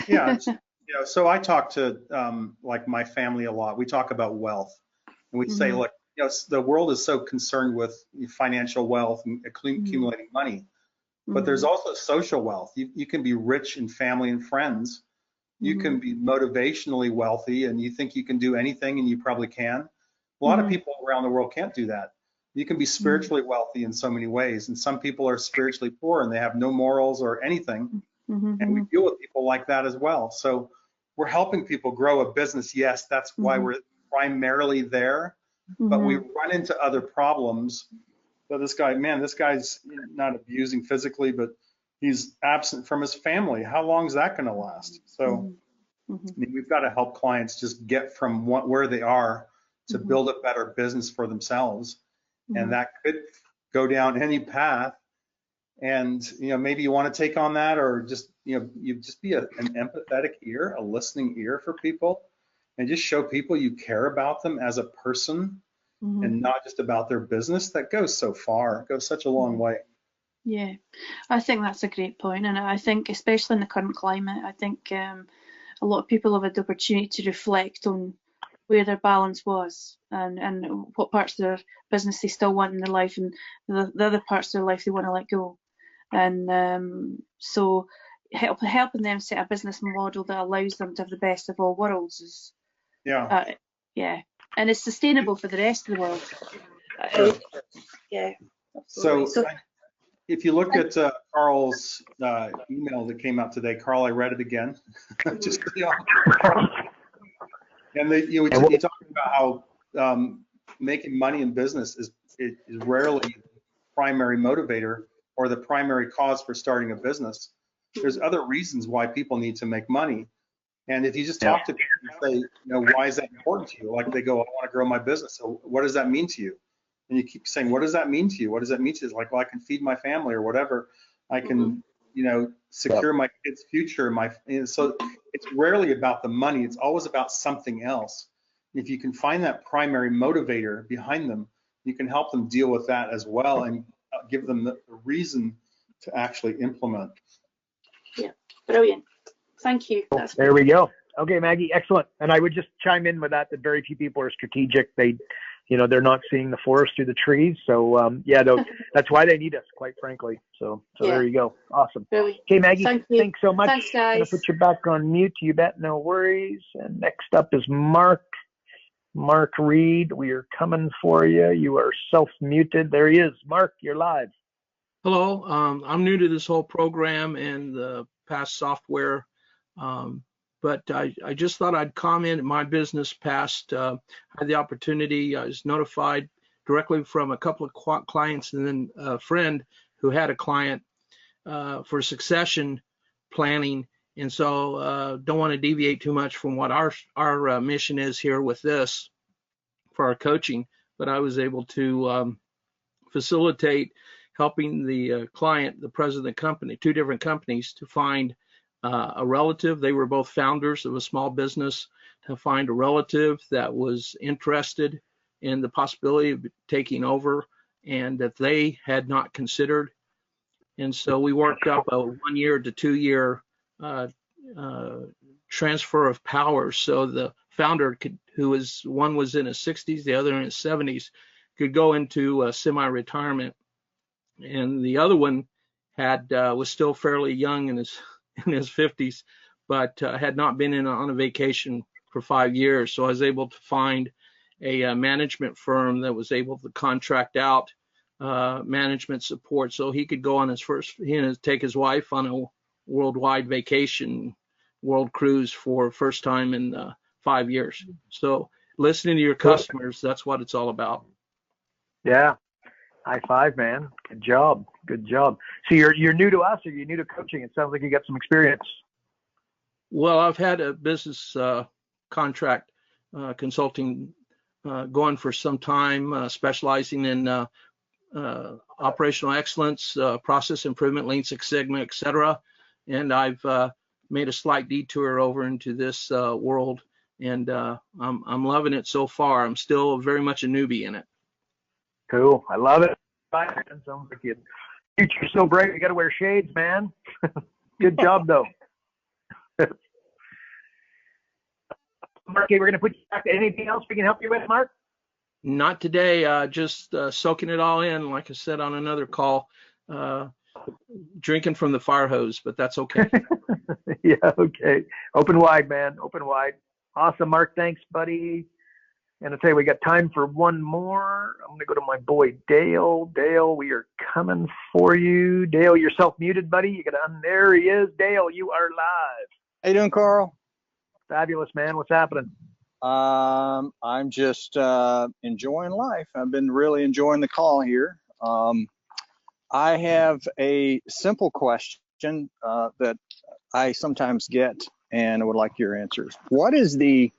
Yeah. So I talk to like my family a lot. We talk about wealth, and we say, look, the world is so concerned with financial wealth and accumulating money, but there's also social wealth. You can be rich in family and friends. You can be motivationally wealthy, and you think you can do anything, and you probably can. A lot of people around the world can't do that. You can be spiritually wealthy in so many ways, and some people are spiritually poor and they have no morals or anything. And we deal with people like that as well. So we're helping people grow a business. Yes, that's why we're primarily there, but we run into other problems. So this guy's not abusing physically, but he's absent from his family. How long is that going to last? So I mean, we've got to help clients just get from where they are to build a better business for themselves. And that could go down any path. And, maybe you want to take on that, or just, you just be an empathetic ear, a listening ear for people, and just show people you care about them as a person and not just about their business. That goes so far, goes such a long way. Yeah, I think that's a great point. And I think, especially in the current climate, I think a lot of people have had the opportunity to reflect on where their balance was and what parts of their business they still want in their life, and the other parts of their life they want to let go. And so helping them set a business model that allows them to have the best of all worlds is and it's sustainable for the rest of the world. So if you look at Carl's email that came out today, Carl, I read it again. Just and you're talking about how making money in business is rarely the primary motivator or the primary cause for starting a business. There's other reasons why people need to make money. And if you just talk to people and say, why is that important to you? Like they go, I want to grow my business. So what does that mean to you? And you keep saying, what does that mean to you? What does that mean to you? It's like, well, I can feed my family or whatever. I can, secure my kids' future. So it's rarely about the money. It's always about something else. If you can find that primary motivator behind them, you can help them deal with that as well and give them the reason to actually implement. Yeah, brilliant. Thank you. There we go. Okay, Maggie, excellent. And I would just chime in with that very few people are strategic. They're not seeing the forest through the trees. So that's why they need us, quite frankly. So there you go. Awesome. Brilliant. Okay, Maggie, thanks so much. Thanks, guys. I'm gonna put you back on mute. You bet. No worries. And next up is Mark. Mark Reed, we are coming for you. You are self-muted. There he is. Mark, you're live. Hello. I'm new to this whole program and the past software, but I just thought I'd comment. My business past had the opportunity. I was notified directly from a couple of clients and then a friend who had a client for succession planning. And so don't want to deviate too much from what our mission is here with this for our coaching, but I was able to facilitate helping the client, the president of the company, 2 different companies, to find a relative. They were both founders of a small business, to find a relative that was interested in the possibility of taking over and that they had not considered. And so we worked up a 1 year to 2 year transfer of power. So the founder one was in his 60s, the other in his 70s, could go into semi-retirement. And the other one was still fairly young in his 50s, but had not been on a vacation for 5 years. So I was able to find a management firm that was able to contract out management support, so he could go on take his wife on a worldwide vacation, world cruise for first time in 5 years. So listening to your customers, that's what it's all about. Yeah. High five, man. Good job. Good job. So you're new to us, or you're new to coaching? It sounds like you got some experience. Well, I've had a business contract consulting going for some time, specializing in operational excellence, process improvement, Lean Six Sigma, et cetera. And I've made a slight detour over into this world, and I'm loving it so far. I'm still very much a newbie in it. Cool. I love it. Sounds like your future's so bright. You got to wear shades, man. Good job, though. Mark, we're going to put you back to anything else we can help you with, Mark? Not today. Just soaking it all in, like I said on another call, drinking from the fire hose, but that's okay. Yeah, okay. Open wide, man. Open wide. Awesome, Mark. Thanks, buddy. And I'll tell you, we got time for one more. I'm going to go to my boy, Dale. Dale, we are coming for you. Dale, you're self-muted, buddy. You got to, there he is. Dale, you are live. How you doing, Carl? Fabulous, man. What's happening? I'm just enjoying life. I've been really enjoying the call here. I have a simple question that I sometimes get, and I would like your answers. What is the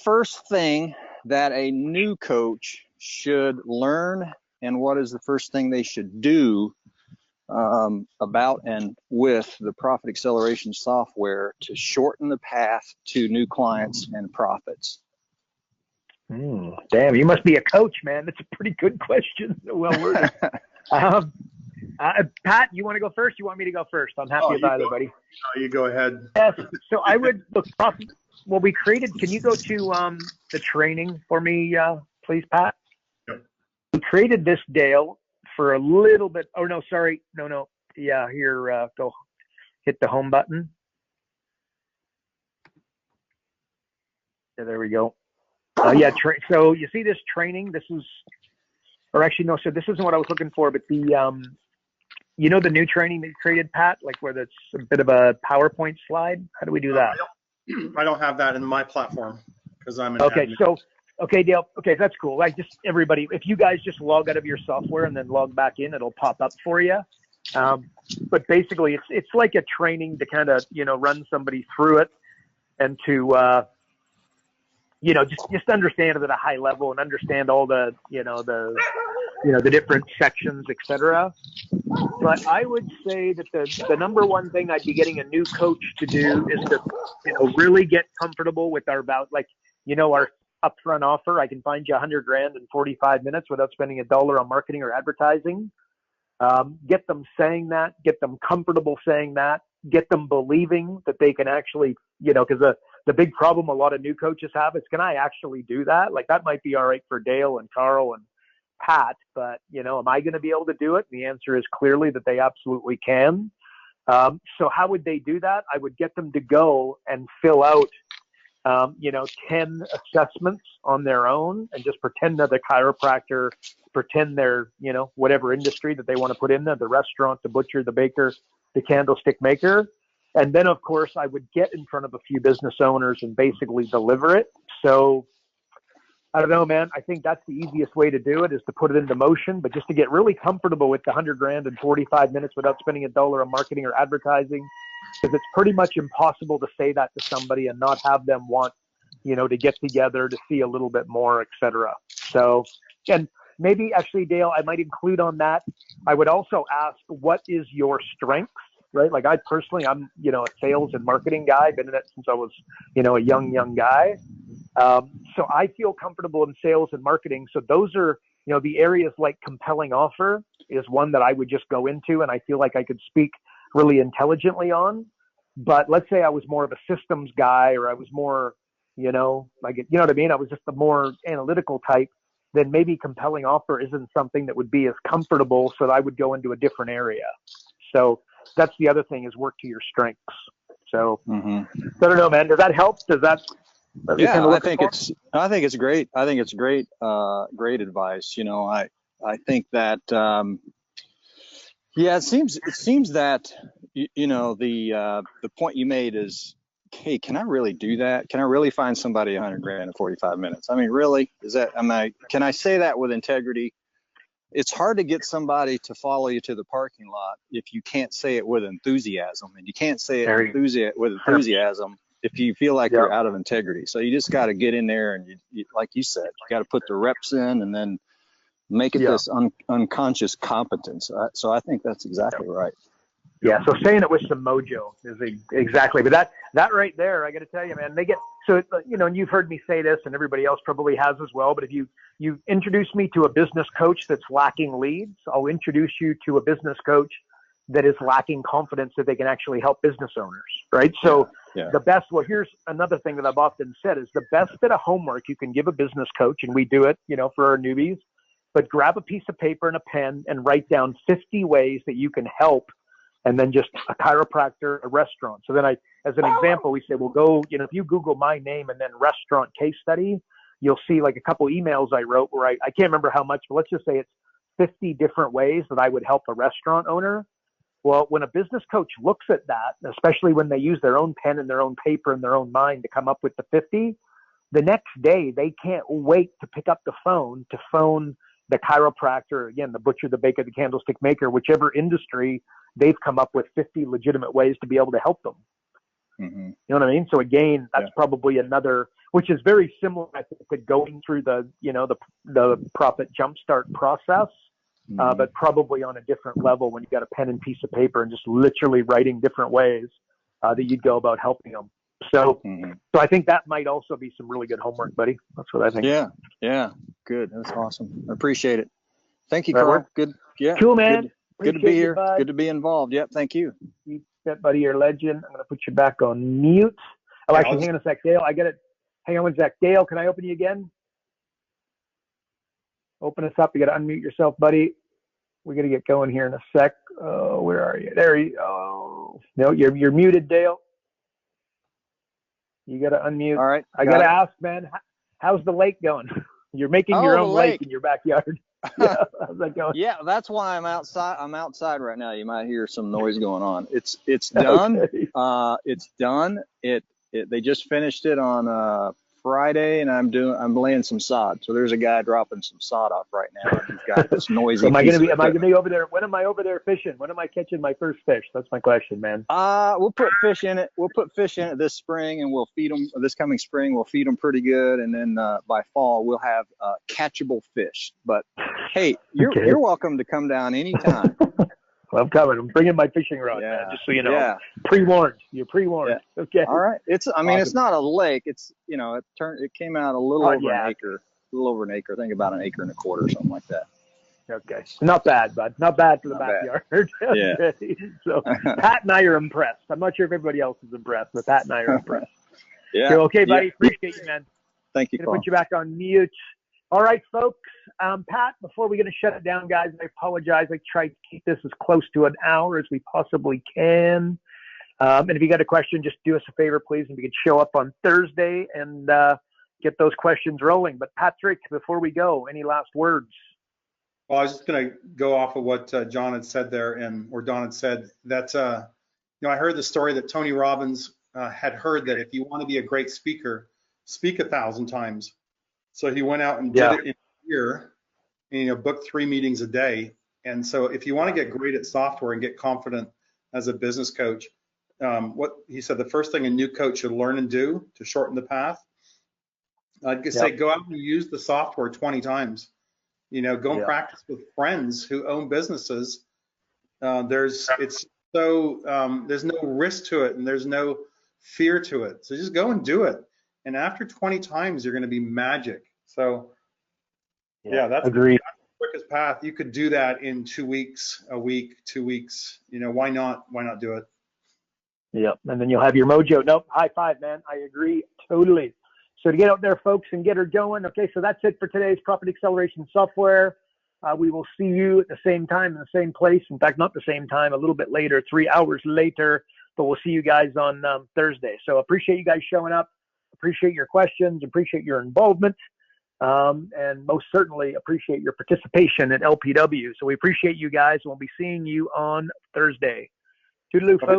first thing that a new coach should learn, and what is the first thing they should do about and with the Profit Acceleration software to shorten the path to new clients and profits? Damn, you must be a coach, man. That's a pretty good question. Well worded. Pat, you want to go first? You want me to go first? I'm happy with either, buddy. You go ahead. Yes. So I would look. Well, we created. Can you go to the training for me, please, Pat? Yep. We created this, Dale, for a little bit. Oh no, sorry, no. Yeah, here, go hit the home button. Yeah, there we go. Yeah. So you see this training? This is, or actually no. So this isn't what I was looking for, but the you know the new training that you created, Pat, like where that's a bit of a PowerPoint slide. How do we do that? I don't have that in my platform because I'm an okay. admin. So, okay, Dale. Okay, that's cool. Like just everybody, if you guys just log out of your software and then log back in, it'll pop up for you. But basically, it's like a training to kind of run somebody through it and to just understand it at a high level and understand all the the different sections, etc. But I would say that the number one thing I'd be getting a new coach to do is to really get comfortable with our our upfront offer. I can find you $100,000 in 45 minutes without spending $1 on marketing or advertising. Get them saying that, get them comfortable saying that, get them believing that they can actually, because the big problem a lot of new coaches have is, can I actually do that? Like that might be all right for Dale and Carl and Pat, but am I going to be able to do it? And the answer is clearly that they absolutely can. So how would they do that? I would get them to go and fill out 10 assessments on their own and just pretend they're the chiropractor, pretend they're, whatever industry that they want to put in there, the restaurant, the butcher, the baker, the candlestick maker. And then, of course, I would get in front of a few business owners and basically deliver it. So I don't know, man. I think that's the easiest way to do it is to put it into motion, but just to get really comfortable with the $100,000 in 45 minutes without spending $1 on marketing or advertising. Because it's pretty much impossible to say that to somebody and not have them want, to get together to see a little bit more, et cetera. So, and maybe actually, Dale, I might include on that. I would also ask, what is your strengths, right? Like I personally, I'm, a sales and marketing guy. I've been in it since I was, a young guy. So I feel comfortable in sales and marketing. So those are, the areas like compelling offer is one that I would just go into. And I feel like I could speak really intelligently on. But let's say I was more of a systems guy, or I was more, what I mean? I was just the more analytical type, then maybe compelling offer isn't something that would be as comfortable. So that I would go into a different area. So that's the other thing, is work to your strengths. So I don't know, man. Does that help? Does that? Yeah, I think it's great. I think it's great, great advice. I think that, it seems that, the point you made is, hey, can I really do that? Can I really find somebody $100,000 in 45 minutes? I mean, really, can I say that with integrity? It's hard to get somebody to follow you to the parking lot if you can't say it with enthusiasm, and you can't say it with enthusiasm if you feel like Yeah. you're out of integrity. So you just got to get in there and you, like you said, you got to put the reps in and then make it Yeah. this unconscious competence. So I think that's exactly right. Yeah, so saying it with some mojo is exactly, but that right there, I got to tell you, man, they get, so, you know, and you've heard me say this and everybody else probably has as well, but if you introduce me to a business coach that's lacking leads, I'll introduce you to a business coach that is lacking confidence that they can actually help business owners, right? So Yeah. the best, well, here's another thing that I've often said is the best bit of homework you can give a business coach, and we do it, you know, for our newbies, but grab a piece of paper and a pen and write down 50 ways that you can help. And then just a chiropractor, a restaurant. So then as an example, we say, well, go, you know, if you Google my name and then restaurant case study, you'll see like a couple emails I wrote where I can't remember how much, but let's just say it's 50 different ways that I would help a restaurant owner. Well, when a business coach looks at that, especially when they use their own pen and their own paper and their own mind to come up with the 50, the next day they can't wait to pick up the phone to phone the chiropractor, again, the butcher, the baker, the candlestick maker, whichever industry, they've come up with 50 legitimate ways to be able to help them. Mm-hmm. You know what I mean? So again, that's probably another, which is very similar, I think, to going through the, you know, the profit jumpstart process, but probably on a different level when you got a pen and piece of paper and just literally writing different ways that you'd go about helping them. So, so I think that might also be some really good homework, buddy. That's what I think. Yeah. Good. That's awesome. I appreciate it. Thank you, Right, Carl. work. Good. Yeah. Cool, man. Good to be here. You, Good to be involved. Yep. Thank you. You bet, buddy. You're a legend. I'm going to put you back on mute. Oh, actually, hang on a sec, Dale. I get it. Hang on one sec. Dale, can I open you again? Open us up. You got to unmute yourself, buddy. We got to get going here in a sec. Oh, where are you? There you go. No, you're muted, Dale. You got to unmute. All right. I got to ask, man, how's the lake going? You're making your own lake in your backyard. Yeah, how's that going? Yeah, that's why I'm outside. I'm outside right now. You might hear some noise going on. It's done. Okay. It's done. They just finished it on Friday, and I'm laying some sod. So there's a guy dropping some sod off right now. And he's got this noisy. So am I gonna be over there? When am I over there fishing? When am I catching my first fish? That's my question, man. We'll put fish in it. We'll put fish in it this spring, and we'll feed them this coming spring. We'll feed them pretty good, and then by fall we'll have catchable fish. But hey, you're welcome to come down anytime. Well, I'm coming. I'm bringing my fishing rod, man, just so you know. Yeah. Pre-warned. You're pre-warned. Yeah. Okay. All right. It's not a lake. It's, you know, it came out a little over an acre. A little over an acre. I think about an acre and a quarter, something like that. Okay. Not bad, bud. Not bad for the backyard. Yeah. So Pat and I are impressed. I'm not sure if everybody else is impressed, but Pat and I are impressed. Yeah. So, okay, buddy. Appreciate you, man. Thank you, Carl. Put you back on mute. All right, folks. Pat, before we're going to shut it down, guys, I apologize. I tried to keep this as close to an hour as we possibly can. And if you got a question, just do us a favor, please. And we could show up on Thursday and get those questions rolling. But Patrick, before we go, any last words? Well, I was just going to go off of what John had said there, or Don had said that, you know, I heard the story that Tony Robbins had heard that if you want to be a great speaker, speak 1,000 times. So he went out and did it in a year, and, you know, booked 3 meetings a day. And so if you want to get great at software and get confident as a business coach, what he said, the first thing a new coach should learn and do to shorten the path, I'd say go out and use the software 20 times. You know, go and practice with friends who own businesses. There's no risk to it, and there's no fear to it. So just go and do it. And after 20 times, you're going to be magic. So, that's the quickest path. You could do that in 2 weeks, a week, 2 weeks. You know, why not? Why not do it? Yep. And then you'll have your mojo. Nope. High five, man. I agree totally. So to get out there, folks, and get her going. Okay. So that's it for today's Profit Acceleration Software. We will see you at the same time in the same place. In fact, not the same time, a little bit later, 3 hours later, but we'll see you guys on Thursday. So appreciate you guys showing up. Appreciate your questions, appreciate your involvement, and most certainly appreciate your participation at LPW. So we appreciate you guys, and we'll be seeing you on Thursday. Toodaloo, folks.